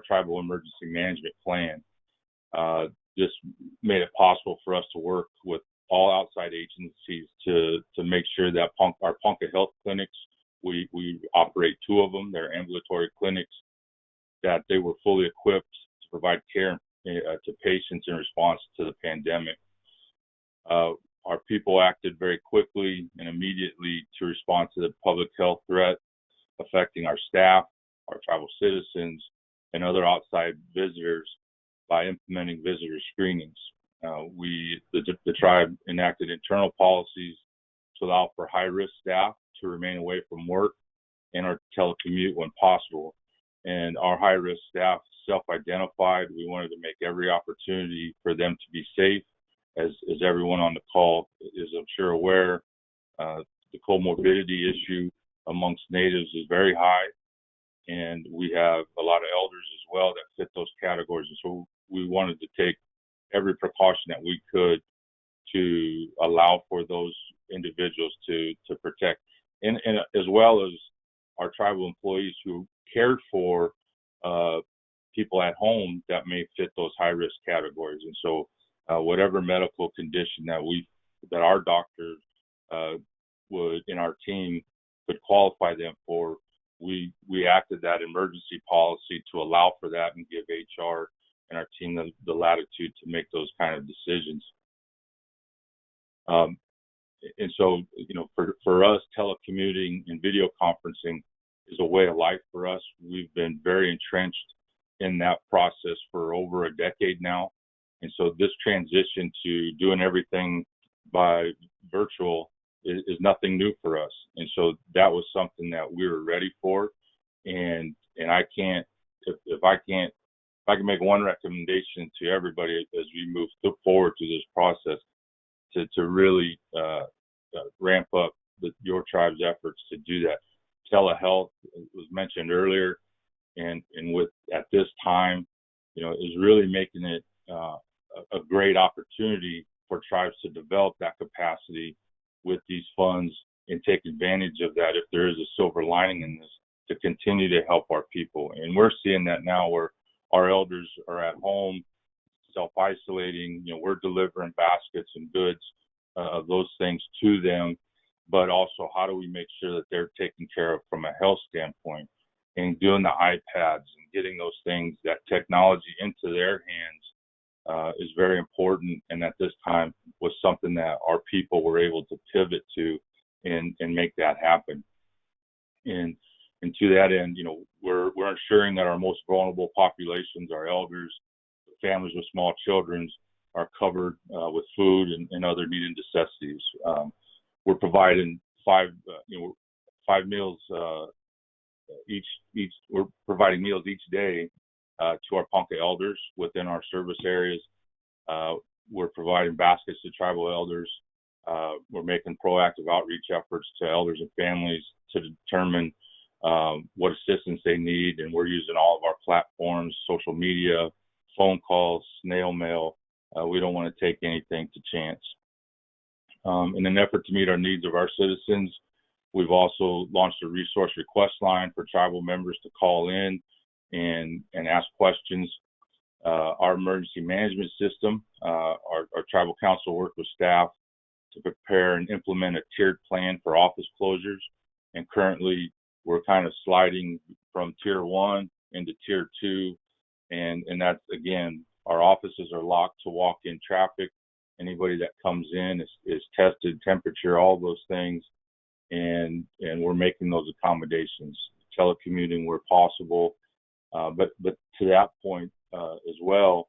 Speaker 7: Tribal Emergency Management Plan. This made it possible for us to work with all outside agencies to make sure that our Ponca Health clinics, we operate 2 of them, they're ambulatory clinics, that they were fully equipped to provide care to patients in response to the pandemic. Our people acted very quickly and immediately to respond to the public health threat affecting our staff, our tribal citizens, and other outside visitors by implementing visitor screenings. The tribe enacted internal policies to allow for high-risk staff to remain away from work and or telecommute when possible. And our high-risk staff self-identified. We wanted to make every opportunity for them to be safe. As everyone on the call is, I'm sure, aware, the comorbidity issue amongst natives is very high, and we have a lot of elders as well that fit those categories. And so we wanted to take every precaution that we could to allow for those individuals to protect, and as well as our tribal employees who cared for people at home that may fit those high-risk categories. And so whatever medical condition that our doctors would, in our team, could qualify them for, we acted that emergency policy to allow for that and give HR and our team the latitude to make those kind of decisions. And so, for us, telecommuting and video conferencing is a way of life for us. We've been very entrenched in that process for over a decade now. And so this transition to doing everything by virtual is nothing new for us. And so that was something that we were ready for. And I can't, if I can make one recommendation to everybody as we move forward through this process, to really ramp up your tribe's efforts to do that. Telehealth was mentioned earlier, and with at this time, is really making it a great opportunity for tribes to develop that capacity with these funds and take advantage of that if there is a silver lining in this, to continue to help our people. And we're seeing that now where our elders are at home self-isolating. We're delivering baskets and goods of those things to them, but also how do we make sure that they're taken care of from a health standpoint, and doing the iPads and getting those things, that technology into their hands is very important. And at this time was something that our people were able to pivot to and make that happen. And to that end, we're ensuring that our most vulnerable populations, our elders, families with small children, are covered with food and other needed necessities. We're providing five meals each. We're providing meals each day to our Ponca elders within our service areas. We're providing baskets to tribal elders. We're making proactive outreach efforts to elders and families to determine what assistance they need, and we're using all of our platforms, social media, phone calls, snail mail. We don't want to take anything to chance. In an effort to meet our needs of our citizens, we've also launched a resource request line for tribal members to call in and ask questions. Our emergency management system, our tribal council worked with staff to prepare and implement a tiered plan for office closures. And currently, we're kind of sliding from tier 1 into tier 2. And that's, again, our offices are locked to walk-in traffic. Anybody that comes in is tested, temperature, all those things. And we're making those accommodations, telecommuting where possible. But to that point as well,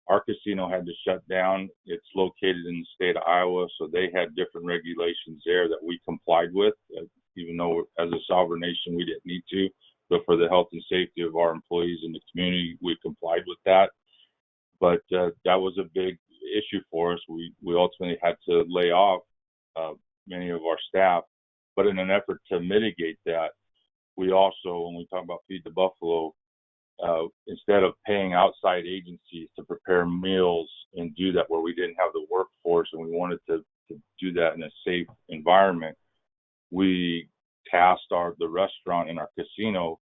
Speaker 7: our casino had to shut down. It's located in the state of Iowa, so they had different regulations there that we complied with, even though as a sovereign nation we didn't need to. But for the health and safety of our employees in the community, we complied with that. But that was a big issue for us. We ultimately had to lay off many of our staff. But in an effort to mitigate that, we also, when we talk about Feed the Buffalo, instead of paying outside agencies to prepare meals and do that where we didn't have the workforce and we wanted to do that in a safe environment, we tasked the restaurant and our casino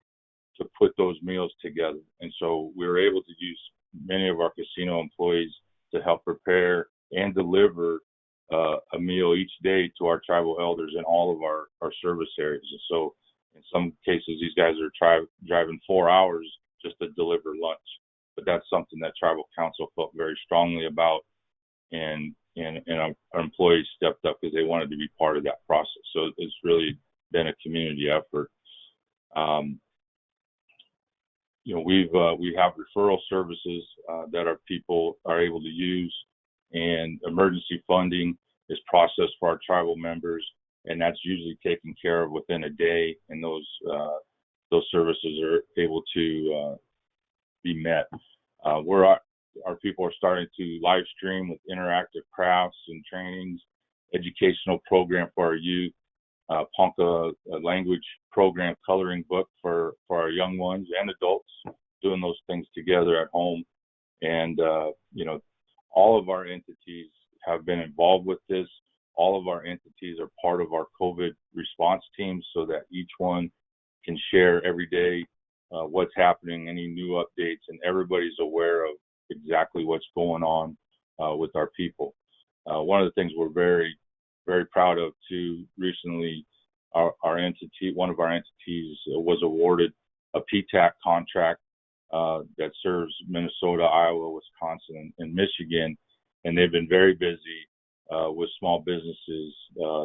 Speaker 7: to put those meals together. And so we were able to use many of our casino employees to help prepare and deliver a meal each day to our tribal elders in all of our service areas. And so in some cases, these guys are driving 4 hours just to deliver lunch. But that's something that Tribal Council felt very strongly about, and our employees stepped up because they wanted to be part of that process. So it's really been a community effort. We have referral services that our people are able to use, and emergency funding is processed for our tribal members, and that's usually taken care of within a day, and those services are able to be met. Our people are starting to live stream with interactive crafts and trainings, educational program for our youth, Ponca language program coloring book for our young ones and adults, doing those things together at home. And, all of our entities have been involved with this. All of our entities are part of our COVID response team so that each one can share every day what's happening, any new updates, and everybody's aware of exactly what's going on with our people. One of the things we're very, very proud of too, recently one of our entities was awarded a PTAC contract that serves Minnesota, Iowa, Wisconsin, and Michigan, and they've been very busy with small businesses,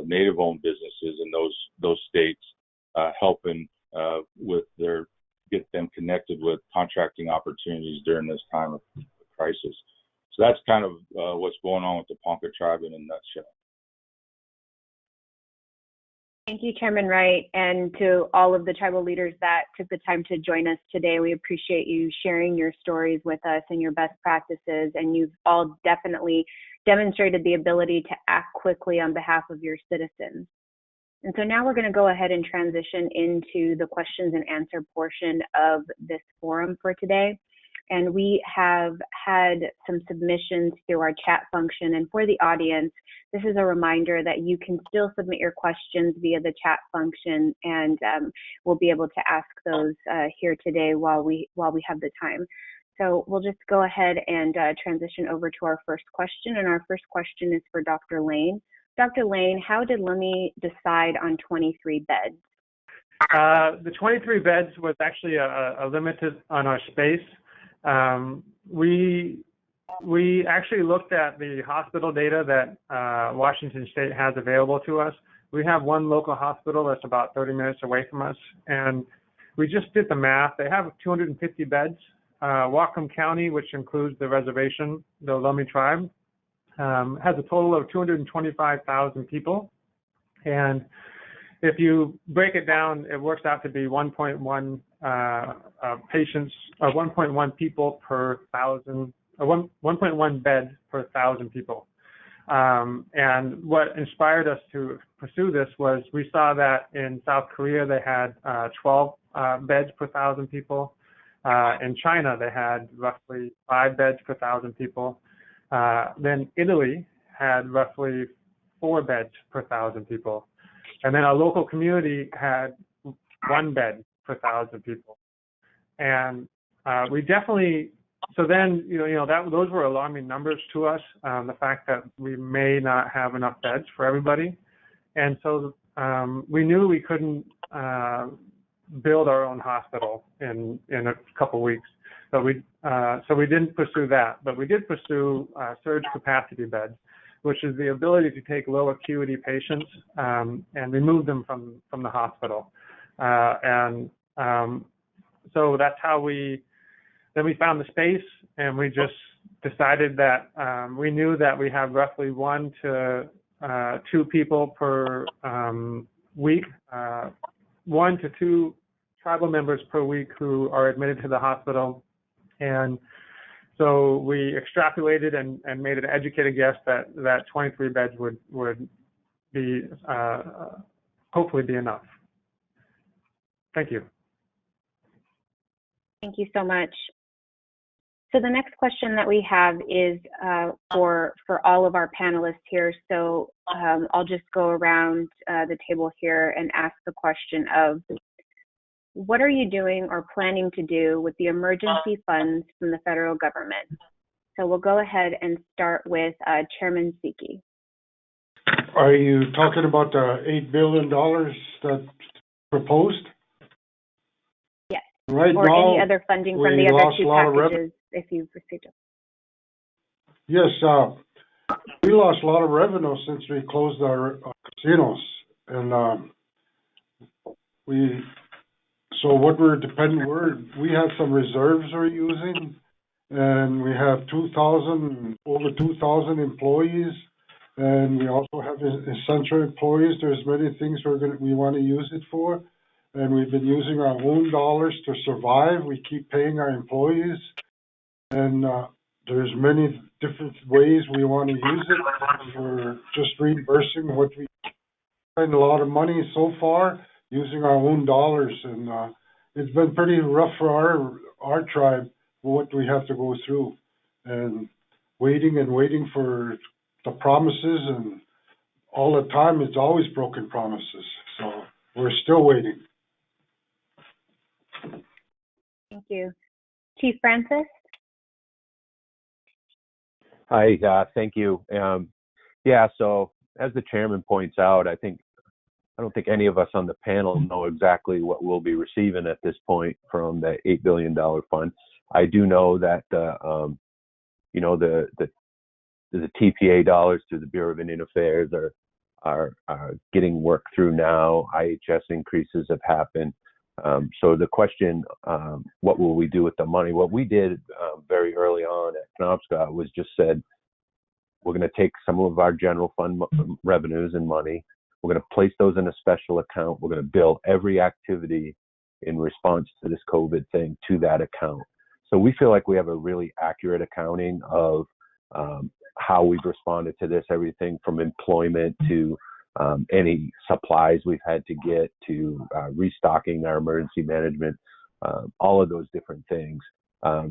Speaker 7: native-owned businesses in those states, helping get them connected with contracting opportunities during this time of crisis. So that's kind of what's going on with the Ponca tribe in a nutshell.
Speaker 1: Thank you, Chairman Wright, and to all of the tribal leaders that took the time to join us today. We appreciate you sharing your stories with us and your best practices, and you've all definitely demonstrated the ability to act quickly on behalf of your citizens. And so now we're going to go ahead and transition into the questions and answer portion of this forum for today. And we have had some submissions through our chat function. And for the audience, this is a reminder that you can still submit your questions via the chat function, and we'll be able to ask those here today while we have the time. So we'll just go ahead and transition over to our first question. And our first question is for Dr. Lane. Dr. Lane, how did LUMI decide on 23 beds?
Speaker 4: The 23 beds was actually a limited on our space. We actually looked at the hospital data that Washington State has available to us. We have one local hospital that's about 30 minutes away from us, and we just did the math. They have 250 beds. Whatcom County, which includes the reservation, the Lummi tribe, has a total of 225,000 people. And if you break it down, it works out to be 1.1 patients, or 1.1 people per thousand, 1.1 beds per 1,000 people. And what inspired us to pursue this was we saw that in South Korea they had 12 beds per 1,000 people. In China they had roughly 5 beds per 1,000 people. Then Italy had roughly 4 beds per 1,000 people. And then our local community had 1 bed per 1,000 people. And we definitely, so then, those were alarming numbers to us, the fact that we may not have enough beds for everybody. And so we knew we couldn't build our own hospital in a couple weeks. So we didn't pursue that, but we did pursue surge capacity beds, which is the ability to take low acuity patients and remove them from the hospital. So that's how we found the space, and we just decided that we knew that we have roughly 1 to 2 people per week, 1 to 2 tribal members per week who are admitted to the hospital. And so we extrapolated and made an educated guess that 23 beds would be hopefully be enough. Thank you.
Speaker 1: Thank you so much. So the next question that we have is for all of our panelists here. So I'll just go around the table here and ask the question of, what are you doing or planning to do with the emergency funds from the federal government? So we'll go ahead and start with Chairman SEKI.
Speaker 5: Are you talking about the $8 billion that's proposed?
Speaker 1: Yes.
Speaker 5: Right
Speaker 1: or
Speaker 5: now,
Speaker 1: any other funding from the other two packages if you've received it.
Speaker 5: Yes, we lost a lot of revenue since we closed our casinos, and so what we have some reserves we're using, and we have over 2,000 employees, and we also have essential employees. There's many things we want to use it for, and we've been using our own dollars to survive. We keep paying our employees, and there's many different ways we want to use it for just reimbursing what we spend a lot of money so far using our own dollars, and it's been pretty rough for our tribe, what we have to go through, and waiting for the promises, and all the time it's always broken promises, so we're still waiting.
Speaker 1: Thank you. Chief Francis?
Speaker 2: Hi, thank you. Yeah, so as the chairman points out, I don't think any of us on the panel know exactly what we'll be receiving at this point from the $8 billion fund. I do know that the TPA dollars through the Bureau of Indian Affairs are getting worked through now. IHS increases have happened. So the question, what will we do with the money? What we did very early on at Penobscot was just said, we're going to take some of our general fund revenues and money. We're going to place those in a special account. We're going to bill every activity in response to this COVID thing to that account. So we feel like we have a really accurate accounting of how we've responded to this, everything from employment to any supplies we've had to get to restocking our emergency management, all of those different things.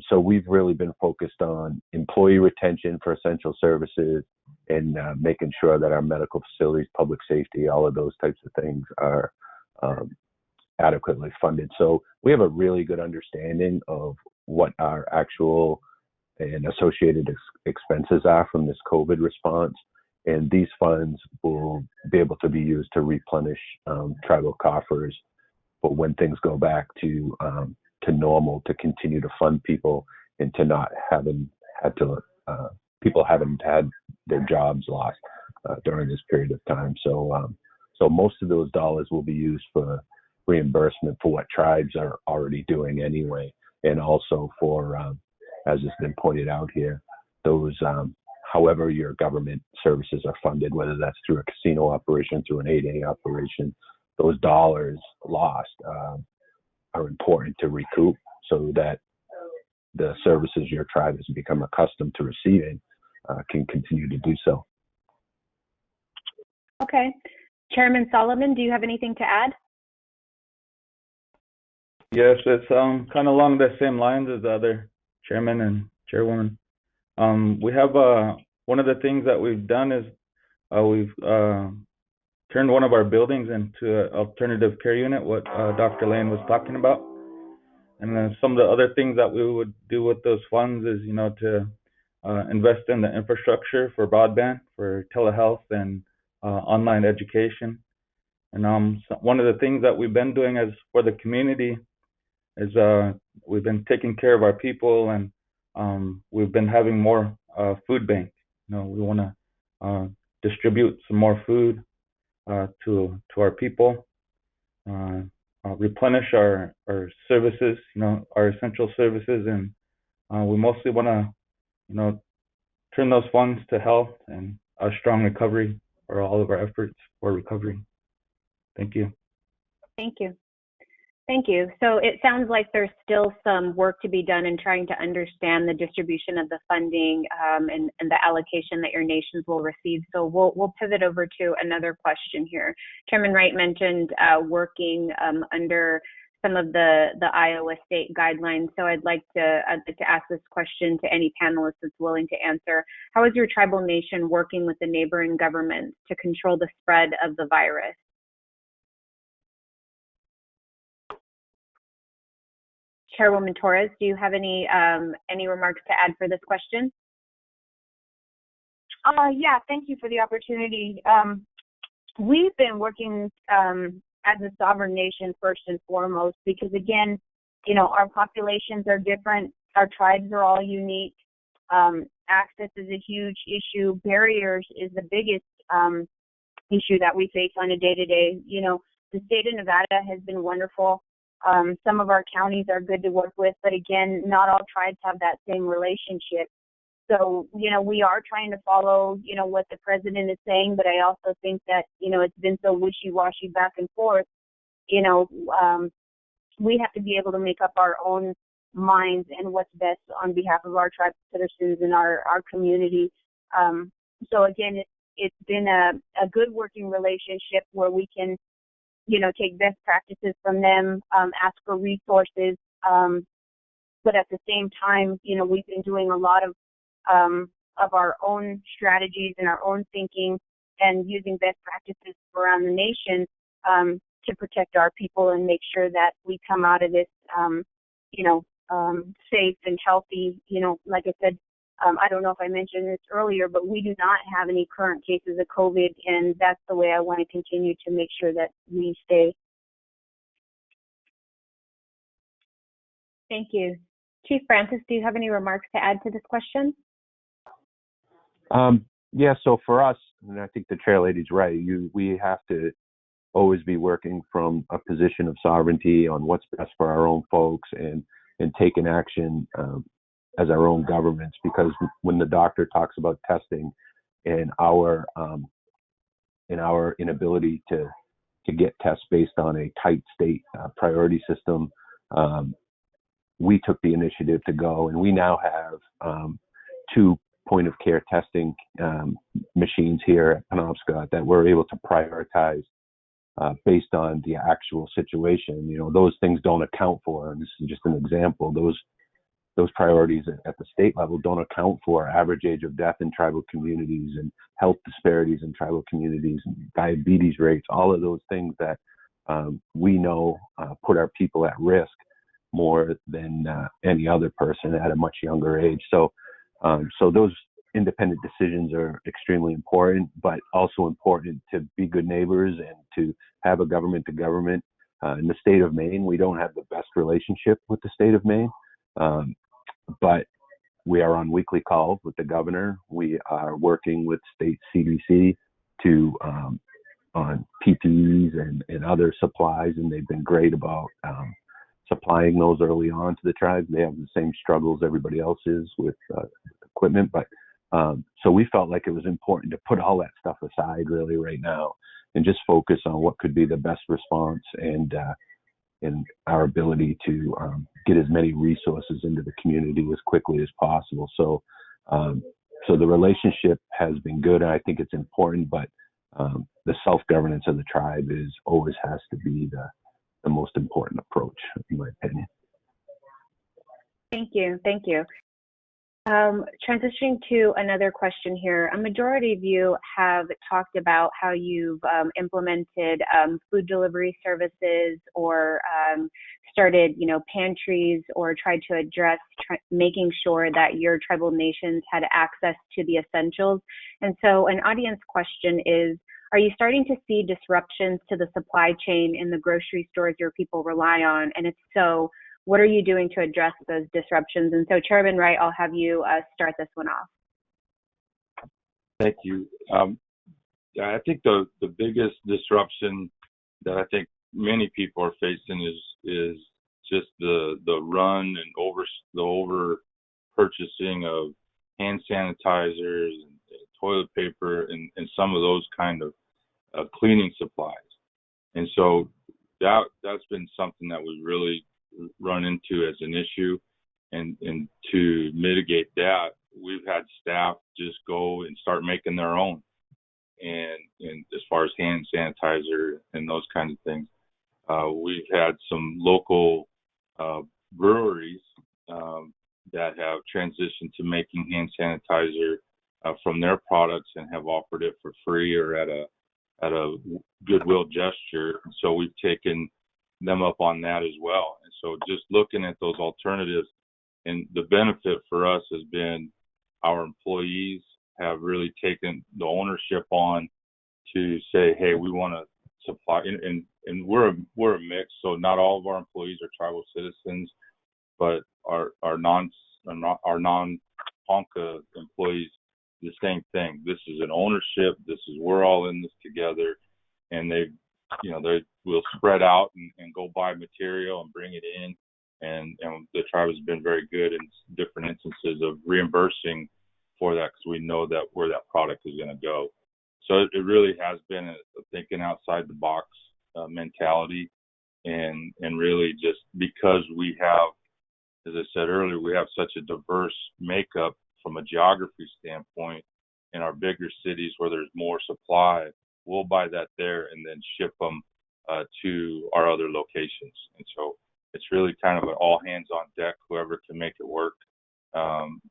Speaker 2: So we've really been focused on employee retention for essential services and making sure that our medical facilities, public safety, all of those types of things are adequately funded. So we have a really good understanding of what our actual and associated expenses are from this COVID response. And these funds will be able to be used to replenish tribal coffers, but when things go back to normal, to continue to fund people and to not people haven't had their jobs lost during this period of time. So most of those dollars will be used for reimbursement for what tribes are already doing anyway, and also for, as has been pointed out here, those however your government services are funded, whether that's through a casino operation, through an 8A operation, those dollars lost are important to recoup so that the services your tribe has become accustomed to receiving can continue to do so.
Speaker 1: Okay. Chairman Solomon, do you have anything to add?
Speaker 3: Yes, it's kind of along the same lines as the other chairman and chairwoman. We have one of the things that we've done is we've turned one of our buildings into an alternative care unit, what Dr. Lane was talking about. And then some of the other things that we would do with those funds is, to invest in the infrastructure for broadband, for telehealth and online education. And one of the things that we've been doing as for the community is we've been taking care of our people, and we've been having more food bank. We want to distribute some more food to our people, replenish our services, our essential services, and we mostly want to, turn those funds to health and a strong recovery for all of our efforts for recovery. Thank you.
Speaker 1: Thank you. Thank you. So it sounds like there's still some work to be done in trying to understand the distribution of the funding and the allocation that your nations will receive. So we'll pivot over to another question here. Chairman Wright mentioned working under some of the Iowa state guidelines. So I'd like to ask this question to any panelist that's willing to answer. How is your tribal nation working with the neighboring governments to control the spread of the virus? Chairwoman Torres, do you have any remarks to add for this question?
Speaker 6: Yeah, thank you for the opportunity. We've been working as a sovereign nation first and foremost because, again, you know, our populations are different. Our tribes are all unique. Access is a huge issue. Barriers is the biggest issue that we face on a day-to-day. You know, the state of Nevada has been wonderful. Some of our counties are good to work with, but again, not all tribes have that same relationship. So, you know, we are trying to follow, you know, what the president is saying, but I also think that, you know, it's been so wishy-washy back and forth, you know, we have to be able to make up our own minds and what's best on behalf of our tribe citizens and our community. So again, it's been a good working relationship where we can, you know, take best practices from them, ask for resources, but at the same time, you know, we've been doing a lot of our own strategies and our own thinking and using best practices around the nation to protect our people and make sure that we come out of this, you know, safe and healthy. You know, like I said, I don't know if I mentioned this earlier, but we do not have any current cases of COVID, and that's the way I want to continue to make sure that we stay.
Speaker 1: Thank you. Chief Francis, do you have any remarks to add to this question?
Speaker 2: Yeah, so for us, and I think the chair lady's right, we have to always be working from a position of sovereignty on what's best for our own folks and taking action as our own governments, because when the doctor talks about testing and our inability to get tests based on a tight state priority system, we took the initiative to go, and we now have 2 point-of-care testing machines here at Penobscot that we're able to prioritize based on the actual situation. You know, those things don't account for, and this is just an example, those priorities at the state level don't account for average age of death in tribal communities and health disparities in tribal communities and diabetes rates, all of those things that we know put our people at risk more than any other person at a much younger age. So those independent decisions are extremely important, but also important to be good neighbors and to have a government to government. In the state of Maine, we don't have the best relationship with the state of Maine, but we are on weekly calls with the governor. We are working with state CDC on PPEs and other supplies, and they've been great about supplying those early on to the tribes. They have the same struggles everybody else is with equipment, but so we felt like it was important to put all that stuff aside really right now and just focus on what could be the best response and our ability to get as many resources into the community as quickly as possible. So the relationship has been good, and I think it's important, but the self-governance of the tribe always has to be the most important approach, in my opinion.
Speaker 1: Thank you. Thank you. Transitioning to another question here, a majority of you have talked about how you've implemented food delivery services or started, you know, pantries or tried to address making sure that your tribal nations had access to the essentials. And so an audience question is, are you starting to see disruptions to the supply chain in the grocery stores your people rely on? And if so, what are you doing to address those disruptions? And so, Chairman Wright, I'll have you start this one off.
Speaker 7: Thank you. I think the biggest disruption that I think many people are facing is just the run and over purchasing of hand sanitizers and toilet paper and some of those kind of cleaning supplies. And so that's been something that we really run into as an issue, and to mitigate that, we've had staff just go and start making their own, and as far as hand sanitizer and those kinds of things. We've had some local breweries that have transitioned to making hand sanitizer from their products and have offered it for free or at a goodwill gesture. So we've taken them up on that as well. And so just looking at those alternatives, and the benefit for us has been our employees have really taken the ownership on to say, hey, we want to supply, and we're a mix. So not all of our employees are tribal citizens, but our non-PONCA employees, the same thing. This is an ownership. This is, we're all in this together, and they will spread out and go buy material and bring it in. And the tribe has been very good in different instances of reimbursing for that, because we know that where that product is going to go. So it really has been a thinking outside the box mentality, and really just because we have, as I said earlier, we have such a diverse makeup from a geography standpoint. In our bigger cities where there's more supply, we'll buy that there and then ship them to our other locations. And so it's really kind of an all hands on deck. Whoever can make it work,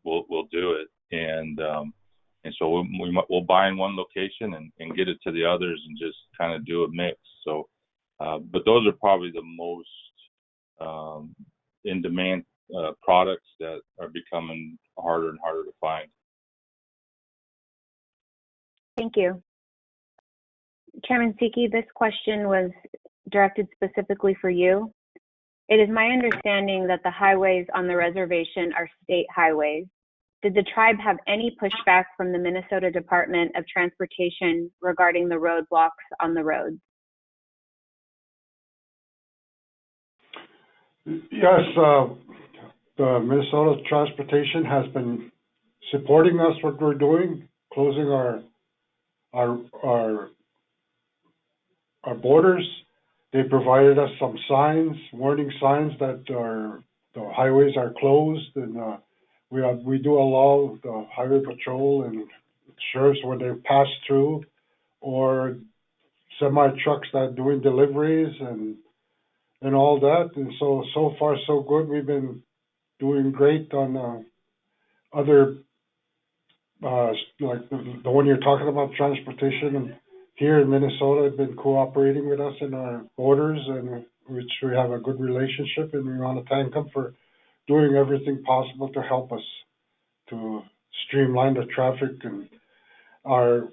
Speaker 7: we'll do it. And so we'll buy in one location and get it to the others and just kind of do a mix. So, but those are probably the most in demand products that are becoming harder and harder to find.
Speaker 1: Thank you. Chairman SEKI, this question was directed specifically for you. It is my understanding that the highways on the reservation are state highways. Did the tribe have any pushback from the Minnesota Department of Transportation regarding the roadblocks on the roads?
Speaker 5: Yes, the Minnesota Transportation has been supporting us, what we're doing, closing our borders. They provided us some signs, warning signs that the highways are closed, and we do allow the highway patrol and sheriffs when they pass through, or semi trucks that are doing deliveries and all that. And so far so good. We've been doing great on other like the one you're talking about, transportation, and here in Minnesota have been cooperating with us in our borders, and which we have a good relationship, and we want to thank them for doing everything possible to help us to streamline the traffic. And our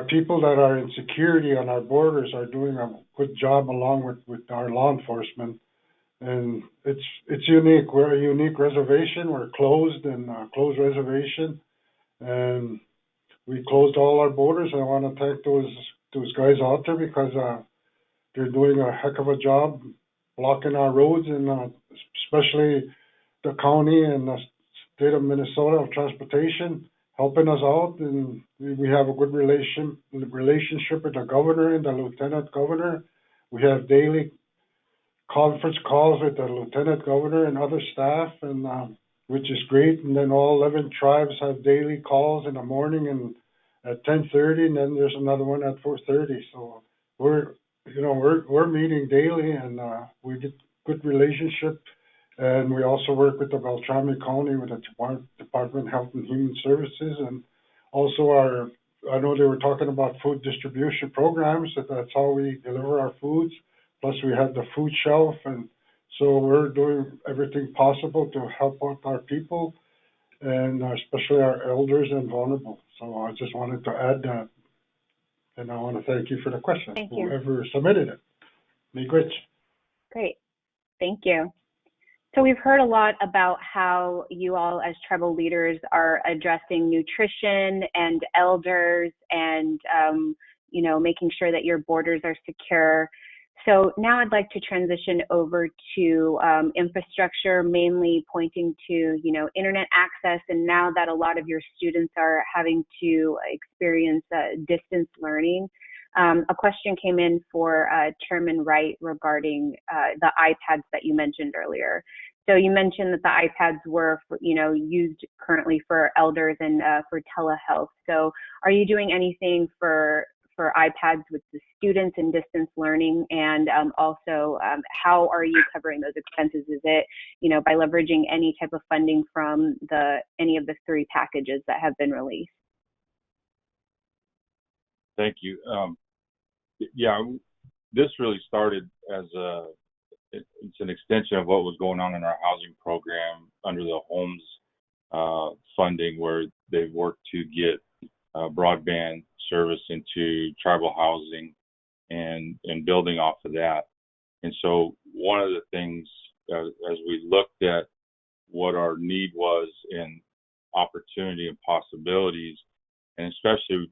Speaker 5: people that are in security on our borders are doing a good job along with our law enforcement. And it's unique. We're a unique reservation. We're closed and closed reservation, and we closed all our borders. I want to thank those guys out there, because they're doing a heck of a job blocking our roads, and especially the county and the state of Minnesota of transportation helping us out. And we have a good relationship with the governor and the lieutenant governor. We have daily conference calls with the lieutenant governor and other staff, and which is great. And then all 11 tribes have daily calls in the morning and at 10:30, and then there's another one at 4:30. So we're meeting daily, and we get good relationship. And we also work with the Beltrami County with the Department of Health and Human Services, and also I know they were talking about food distribution programs. That's how we deliver our foods. Plus we have the food shelf, and so we're doing everything possible to help out our people, and especially our elders and vulnerable. So I just wanted to add that, and I want to thank you for the question.
Speaker 1: Thank you.
Speaker 5: Whoever submitted it. Make rich.
Speaker 1: Great, thank you. So we've heard a lot about how you all as tribal leaders are addressing nutrition and elders and, making sure that your borders are secure. So now I'd like to transition over to infrastructure, mainly pointing to, internet access. And now that a lot of your students are having to experience distance learning, a question came in for Chairman WRIGHT regarding the iPads that you mentioned earlier. So you mentioned that the iPads were, used currently for elders and for telehealth. So are you doing anything for for iPads with the students in distance learning, and also how are you covering those expenses? Is it, by leveraging any type of funding from any of the 3 packages that have been released?
Speaker 7: Thank you. Yeah, this really started as it's an extension of what was going on in our housing program under the homes funding, where they've worked to get broadband service into tribal housing and building off of that. And so one of the things, as we looked at what our need was in opportunity and possibilities, and especially,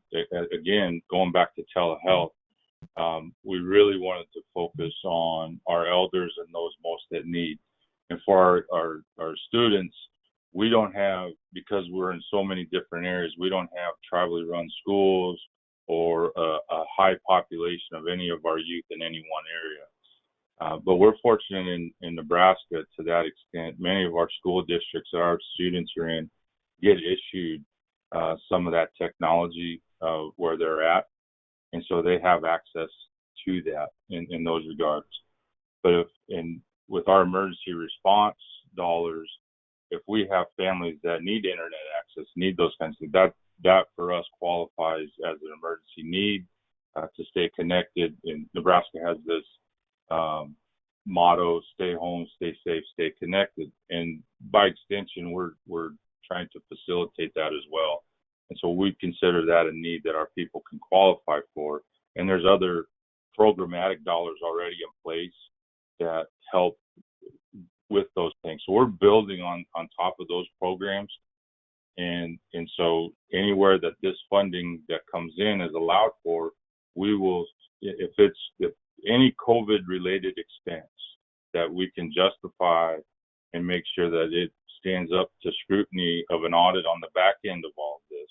Speaker 7: again, going back to telehealth, we really wanted to focus on our elders and those most at need. And for our students, we don't have, because we're in so many different areas, we don't have tribally run schools or a high population of any of our youth in any one area. But we're fortunate in Nebraska to that extent. Many of our school districts that our students are in get issued some of that technology where they're at. And so they have access to that in those regards. But with our emergency response dollars, if we have families that need internet access, need those kinds of things, that for us qualifies as an emergency need to stay connected. And Nebraska has this motto: stay home, stay safe, stay connected. And by extension, we're trying to facilitate that as well. And so we consider that a need that our people can qualify for. And there's other programmatic dollars already in place that help with those things. So we're building on top of those programs. And so anywhere that this funding that comes in is allowed for, we will, if any COVID related expense that we can justify and make sure that it stands up to scrutiny of an audit on the back end of all of this,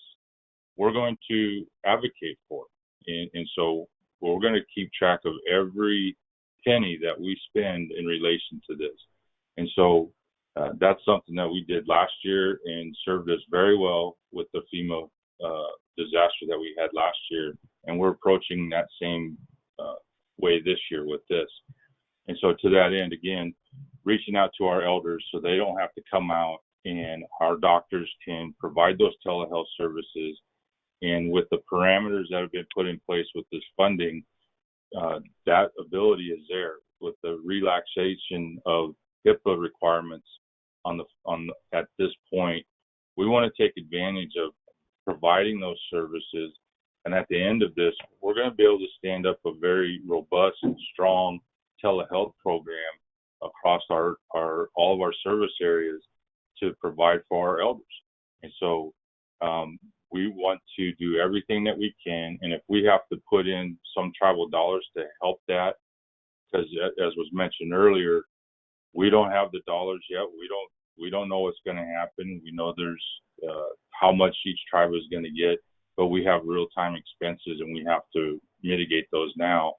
Speaker 7: we're going to advocate for it. And so we're going to keep track of every penny that we spend in relation to this. And so that's something that we did last year and served us very well with the FEMA disaster that we had last year. And we're approaching that same way this year with this. And so to that end, again, reaching out to our elders so they don't have to come out, and our doctors can provide those telehealth services. And with the parameters that have been put in place with this funding, that ability is there. With the relaxation of HIPAA requirements at this point, we want to take advantage of providing those services. And at the end of this, we're going to be able to stand up a very robust and strong telehealth program across all of our service areas to provide for our elders. And so we want to do everything that we can. And if we have to put in some tribal dollars to help that, because as was mentioned earlier, we don't have the dollars yet. We don't know what's going to happen. We know there's how much each tribe is going to get, but we have real-time expenses and we have to mitigate those now.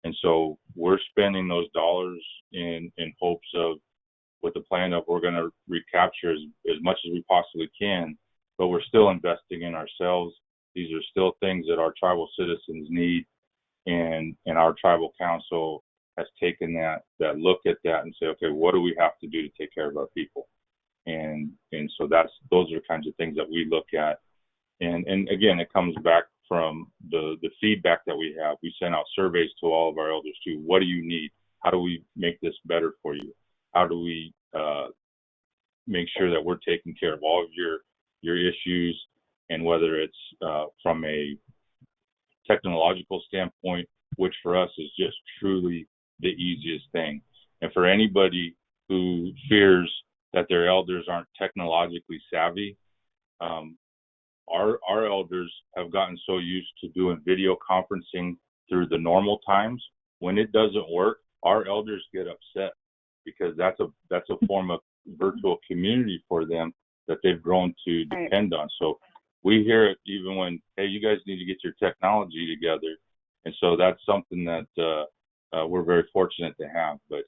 Speaker 7: And so we're spending those dollars in hopes of, with the plan of, we're going to recapture as much as we possibly can, but we're still investing in ourselves. These are still things that our tribal citizens need, and our tribal council has taken that look at that and say, okay, what do we have to do to take care of our people? And so those are kinds of things that we look at. And again, it comes back from the feedback that we have. We send out surveys to all of our elders too. What do you need? How do we make this better for you? How do we make sure that we're taking care of all of your issues? And whether it's from a technological standpoint, which for us is just truly the easiest thing. And for anybody who fears that their elders aren't technologically savvy, our elders have gotten so used to doing video conferencing through the normal times. When it doesn't work, our elders get upset, because that's a form of virtual community for them that they've grown to depend on. So we hear it even when, hey, you guys need to get your technology together. And so that's something that we're very fortunate to have. But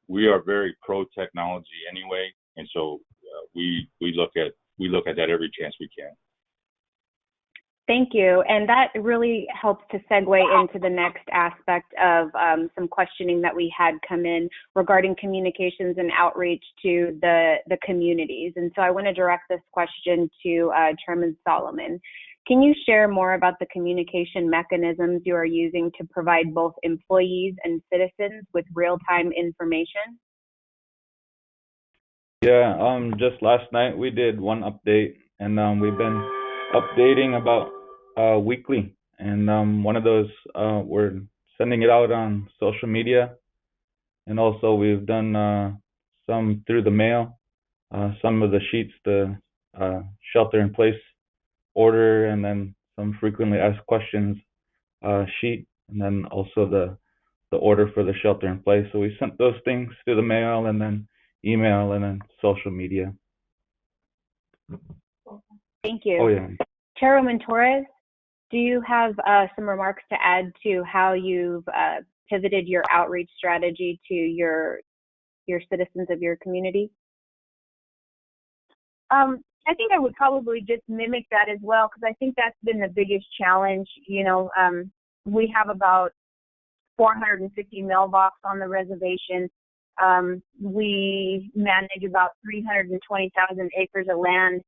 Speaker 7: we are very pro technology anyway, and so we look at that every chance we can.
Speaker 1: Thank you. And that really helps to segue into the next aspect of some questioning that we had come in regarding communications and outreach to the communities. And so I want to direct this question to Chairman Solomon. Can you share more about the communication mechanisms you are using to provide both employees and citizens with real-time information?
Speaker 3: Yeah, just last night we did one update, and we've been updating about weekly. And one of those, we're sending it out on social media, and also we've done some through the mail. Some of the sheets, the shelter-in-place order, and then some frequently asked questions sheet, and then also the order for the shelter-in-place. So we sent those things through the mail, and then email, and then social media.
Speaker 1: Thank you.
Speaker 3: Oh yeah.
Speaker 1: Chairwoman Torres, do you have some remarks to add to how you've pivoted your outreach strategy to your citizens of your community?
Speaker 6: I think I would probably just mimic that as well, because I think that's been the biggest challenge. You know, we have about 450 mailbox on the reservation. We manage about 320,000 acres of land,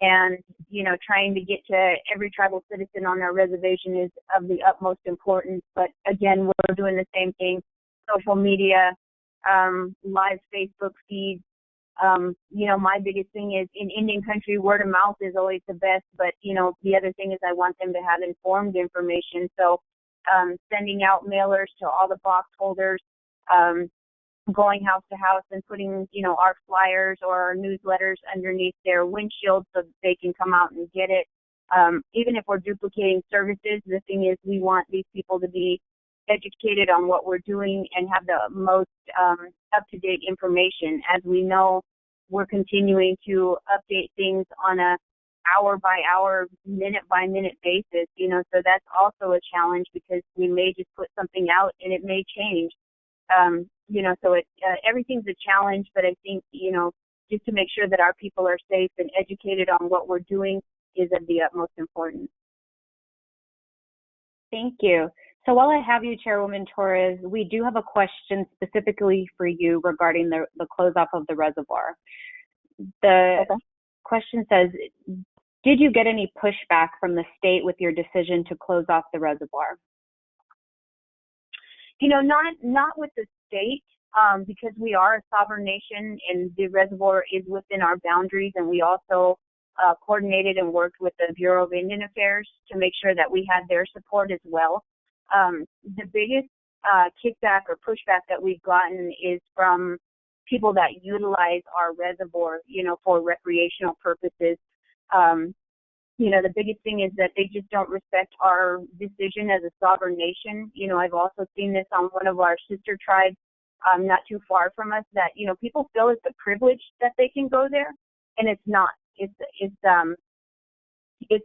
Speaker 6: and, you know, trying to get to every tribal citizen on our reservation is of the utmost importance. But again, we're doing the same thing: social media, live Facebook feeds. You know, my biggest thing is in Indian country, word of mouth is always the best. But, you know, the other thing is I want them to have informed information. So sending out mailers to all the box holders, going house to house and putting, you know, our flyers or our newsletters underneath their windshield so that they can come out and get it. Even if we're duplicating services, the thing is we want these people to be educated on what we're doing and have the most up-to-date information. As we know, we're continuing to update things on a hour-by-hour, minute-by-minute basis, you know, so that's also a challenge because we may just put something out and it may change. You know, so everything's a challenge, but I think, you know, just to make sure that our people are safe and educated on what we're doing is of the utmost importance.
Speaker 1: Thank you. So while I have you, Chairwoman Torres, we do have a question specifically for you regarding the close-off of the reservoir. The question says, did you get any pushback from the state with your decision to close off the reservoir?
Speaker 6: You know, not with the state, because we are a sovereign nation and the reservoir is within our boundaries, and we also coordinated and worked with the Bureau of Indian Affairs to make sure that we had their support as well. The biggest kickback or pushback that we've gotten is from people that utilize our reservoir, you know, for recreational purposes. You know, the biggest thing is that they just don't respect our decision as a sovereign nation. You know, I've also seen this on one of our sister tribes not too far from us, that, you know, people feel it's a privilege that they can go there, and it's not. It's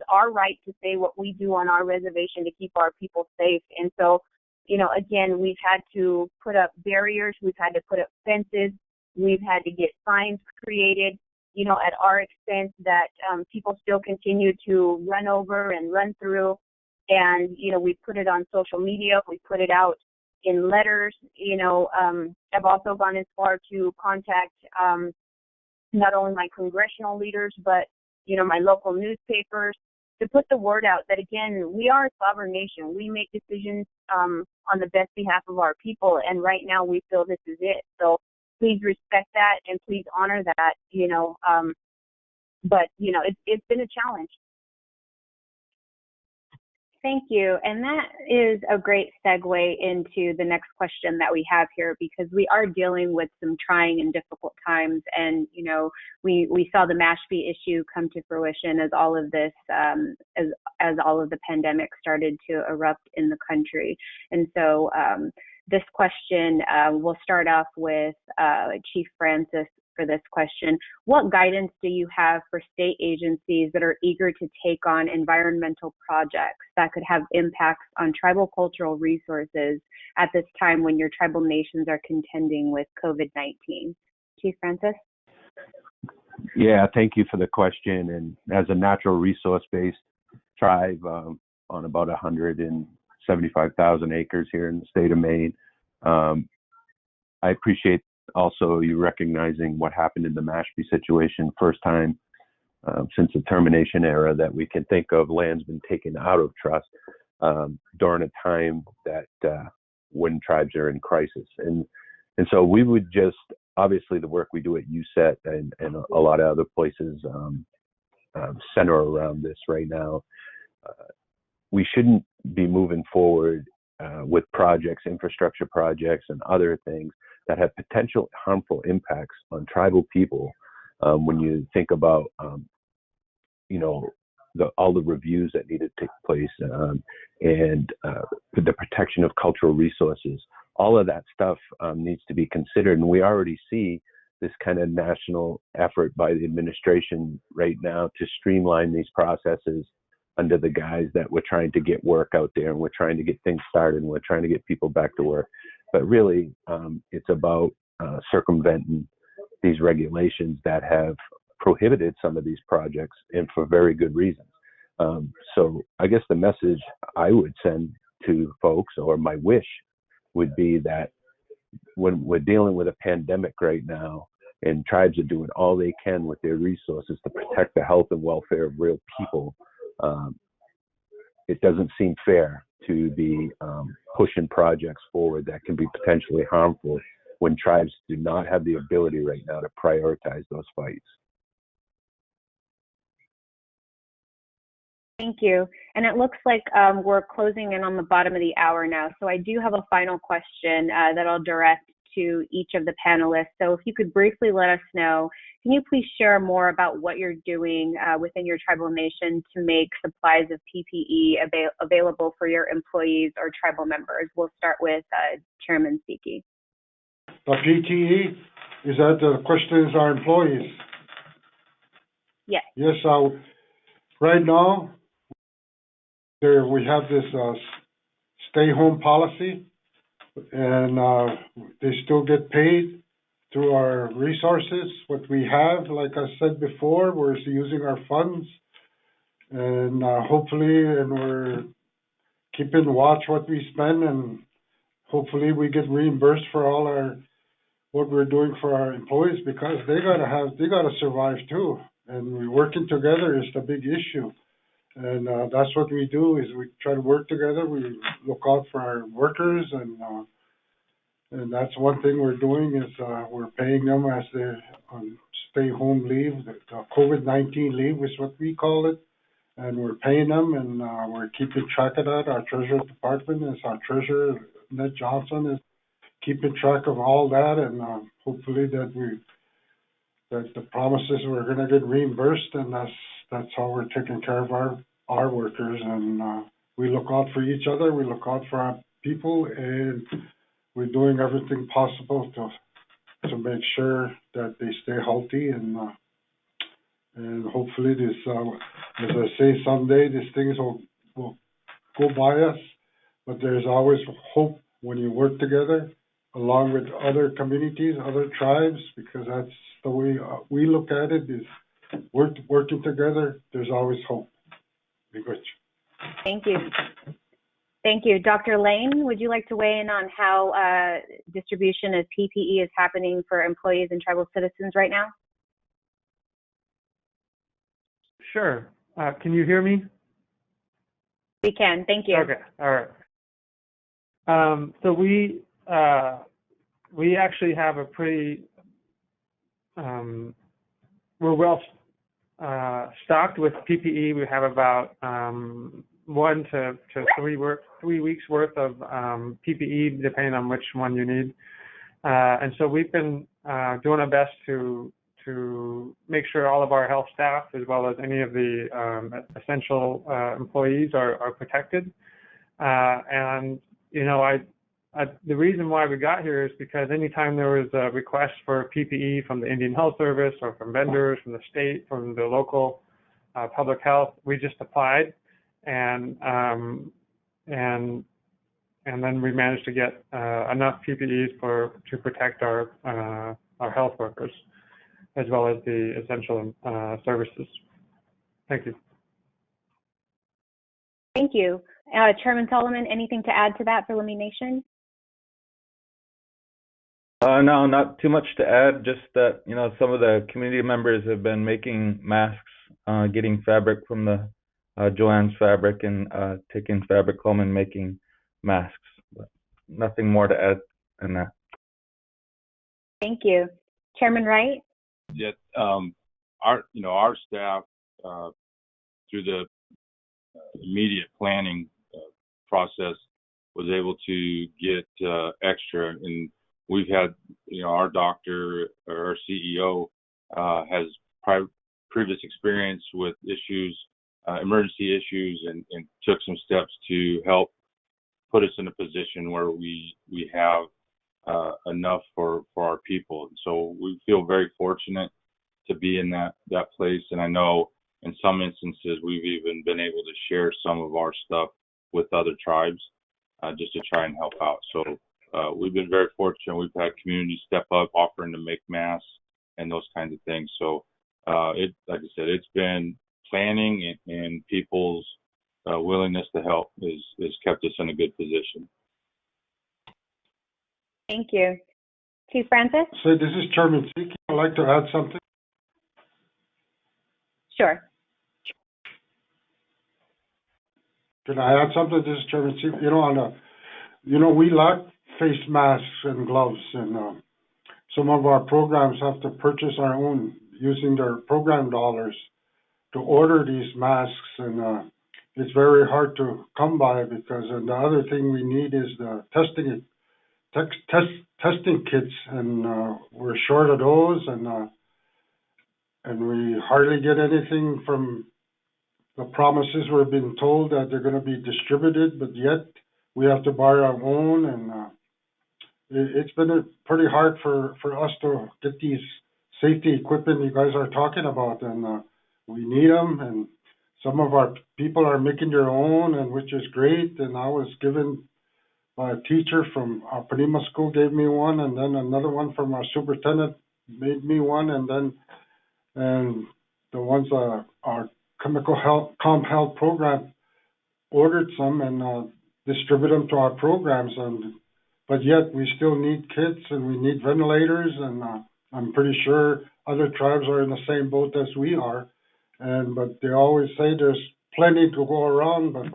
Speaker 6: our right to say what we do on our reservation to keep our people safe. And so, you know, again, we've had to put up barriers, we've had to put up fences, we've had to get signs created, you know, at our expense that people still continue to run over and run through. And, you know, we put it on social media, we put it out in letters. You know, I've also gone as far to contact not only my congressional leaders, but, you know, my local newspapers, to put the word out that, again, we are a sovereign nation. We make decisions on the best behalf of our people, and right now we feel this is it. So please respect that and please honor that, you know. But, you know, it's been a challenge.
Speaker 1: Thank you. And that is a great segue into the next question that we have here, because we are dealing with some trying and difficult times. And, you know, we saw the Mashpee issue come to fruition as all of this, as all of the pandemic started to erupt in the country. And so this question, we'll start off with Chief Francis for this question. What guidance do you have for state agencies that are eager to take on environmental projects that could have impacts on tribal cultural resources at this time when your tribal nations are contending with COVID-19? Chief Francis?
Speaker 2: Yeah, thank you for the question. And as a natural resource-based tribe on about 175,000 acres here in the state of Maine. I appreciate also you recognizing what happened in the Mashpee situation, first time since the termination era that we can think of land's been taken out of trust during a time that when tribes are in crisis. And so we would just, obviously the work we do at USET and a lot of other places center around this right now. We shouldn't be moving forward with projects, infrastructure projects and other things that have potential harmful impacts on tribal people. When you think about, all the reviews that need to take place and the protection of cultural resources, all of that stuff needs to be considered. And we already see this kind of national effort by the administration right now to streamline these processes under the guise that we're trying to get work out there and we're trying to get things started and we're trying to get people back to work. But really, it's about circumventing these regulations that have prohibited some of these projects, and for very good reasons. So I guess the message I would send to folks, or my wish, would be that when we're dealing with a pandemic right now, and tribes are doing all they can with their resources to protect the health and welfare of real people, it doesn't seem fair to be pushing projects forward that can be potentially harmful when tribes do not have the ability right now to prioritize those fights.
Speaker 1: Thank you. And it looks like we're closing in on the bottom of the hour now. So I do have a final question that I'll direct to each of the panelists. So if you could briefly let us know, can you please share more about what you're doing within your tribal nation to make supplies of PPE available for your employees or tribal members? We'll start with Chairman SEKI.
Speaker 5: The PPE, is that the question is our employees?
Speaker 1: Yes.
Speaker 5: Yes, right now, we have this stay-home policy, and they still get paid through our resources. What we have, like I said before, we're using our funds, and hopefully, and we're keeping watch what we spend, and hopefully we get reimbursed for all what we're doing for our employees, because they gotta survive too. And we're working together is the big issue. And that's what we do, is we try to work together. We look out for our workers, and that's one thing we're doing is we're paying them as they're on stay-home leave, the COVID-19 leave is what we call it. And we're paying them, and we're keeping track of that. Our Treasury Department our Treasurer, Ned Johnson, is keeping track of all that, and hopefully that the promises we're going to get reimbursed, and that's how we're taking care of our workers. And we look out for each other, we look out for our people, and we're doing everything possible to make sure that they stay healthy, and hopefully this, as I say, someday these things will go by us, but there's always hope when you work together along with other communities, other tribes, because that's the way we look at it, is working together, there's always hope. Be good.
Speaker 1: Thank you. Thank you. Dr. Lane, would you like to weigh in on how distribution of PPE is happening for employees and tribal citizens right now?
Speaker 4: Sure. Can you hear me?
Speaker 1: We can. Thank you.
Speaker 4: Okay. All right. So we actually have a pretty we're well stocked with PPE. We have about 1 to 3 weeks worth of PPE, depending on which one you need. And so we've been doing our best to make sure all of our health staff, as well as any of the essential employees, are protected. And the reason why we got here is because anytime there was a request for PPE from the Indian Health Service or from vendors, from the state, from the local public health, we just applied, and then we managed to get enough PPEs to protect our health workers, as well as the essential services. Thank you.
Speaker 1: Thank you. Chairman Solomon, anything to add to that for Lummi Nation?
Speaker 3: No, not too much to add, just that, some of the community members have been making masks, getting fabric from the Joanne's Fabric and taking fabric home and making masks. But nothing more to add than that.
Speaker 1: Thank you. Chairman Wright?
Speaker 7: Yeah, our staff, through the immediate planning process, was able to get extra, and we've had, our doctor, or our CEO, has previous experience with issues, emergency issues, and took some steps to help put us in a position where we have enough for our people. So we feel very fortunate to be in that place, and I know in some instances we've even been able to share some of our stuff with other tribes, just to try and help out. So we've been very fortunate. We've had communities step up, offering to make masks and those kinds of things. So like I said, it's been planning, and people's willingness to help has kept us in a good position.
Speaker 1: Thank you. Chief Francis?
Speaker 5: So this is Chairman SEKI. I'd like to add something.
Speaker 1: Sure.
Speaker 5: Can I add something? This is Chairman SEKI. We lack face masks and gloves, and some of our programs have to purchase our own using their program dollars to order these masks, and it's very hard to come by because, and the other thing we need is the testing kits, and we're short of those, and we hardly get anything from the promises we're being told that they're going to be distributed, but yet we have to buy our own, and it's been pretty hard for us to get these safety equipment you guys are talking about, and we need them, and some of our people are making their own, and which is great. And I was given by a teacher from our Panema school gave me one, and then another one from our superintendent made me one, and the ones our chemical health program ordered some and distributed them to our programs, but yet we still need kits and we need ventilators, and I'm pretty sure other tribes are in the same boat as we are, but they always say there's plenty to go around, but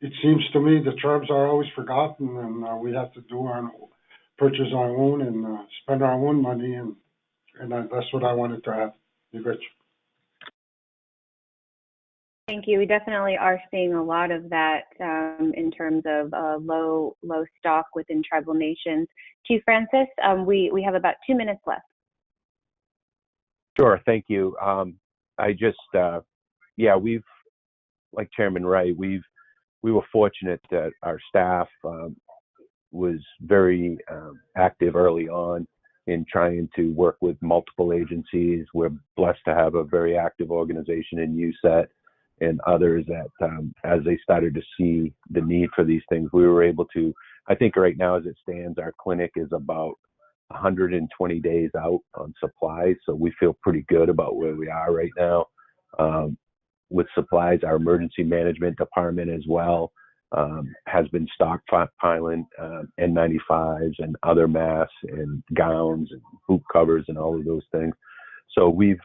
Speaker 5: it seems to me the tribes are always forgotten, and we have to purchase our own and spend our own money, and that's what I wanted to add. You betcha.
Speaker 1: Thank you. We definitely are seeing a lot of that in terms of low stock within tribal nations. Chief Francis, we have about 2 minutes left.
Speaker 2: Sure, thank you. We've, like Chairman Wright, we were fortunate that our staff was very active early on in trying to work with multiple agencies. We're blessed to have a very active organization in USET and others that, as they started to see the need for these things, we were able to, I think right now as it stands, our clinic is about 120 days out on supplies. So we feel pretty good about where we are right now with supplies. Our emergency management department as well has been stockpiling N95s and other masks and gowns and hoop covers and all of those things. So we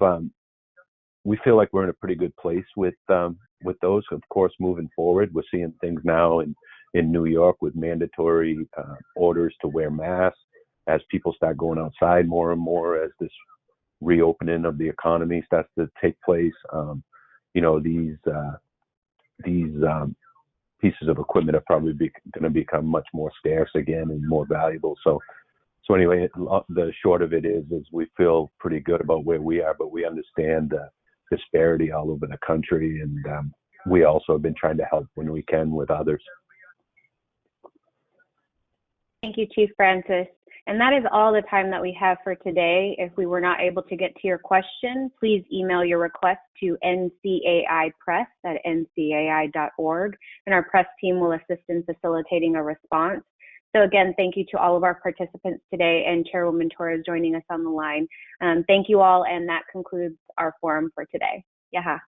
Speaker 2: feel like we're in a pretty good place with those. Of course, moving forward, we're seeing things now in New York with mandatory orders to wear masks as people start going outside more and more as this reopening of the economy starts to take place. These pieces of equipment are probably going to become much more scarce again and more valuable. So anyway, the short of it is we feel pretty good about where we are, but we understand the disparity all over the country, and we also have been trying to help when we can with others.
Speaker 1: Thank you, Chief Francis. And that is all the time that we have for today. If we were not able to get to your question, please email your request to ncaipress@ncai.org, and our press team will assist in facilitating a response. So again, thank you to all of our participants today, and Chairwoman Torres joining us on the line. Thank you all, and that concludes our forum for today. Yaha.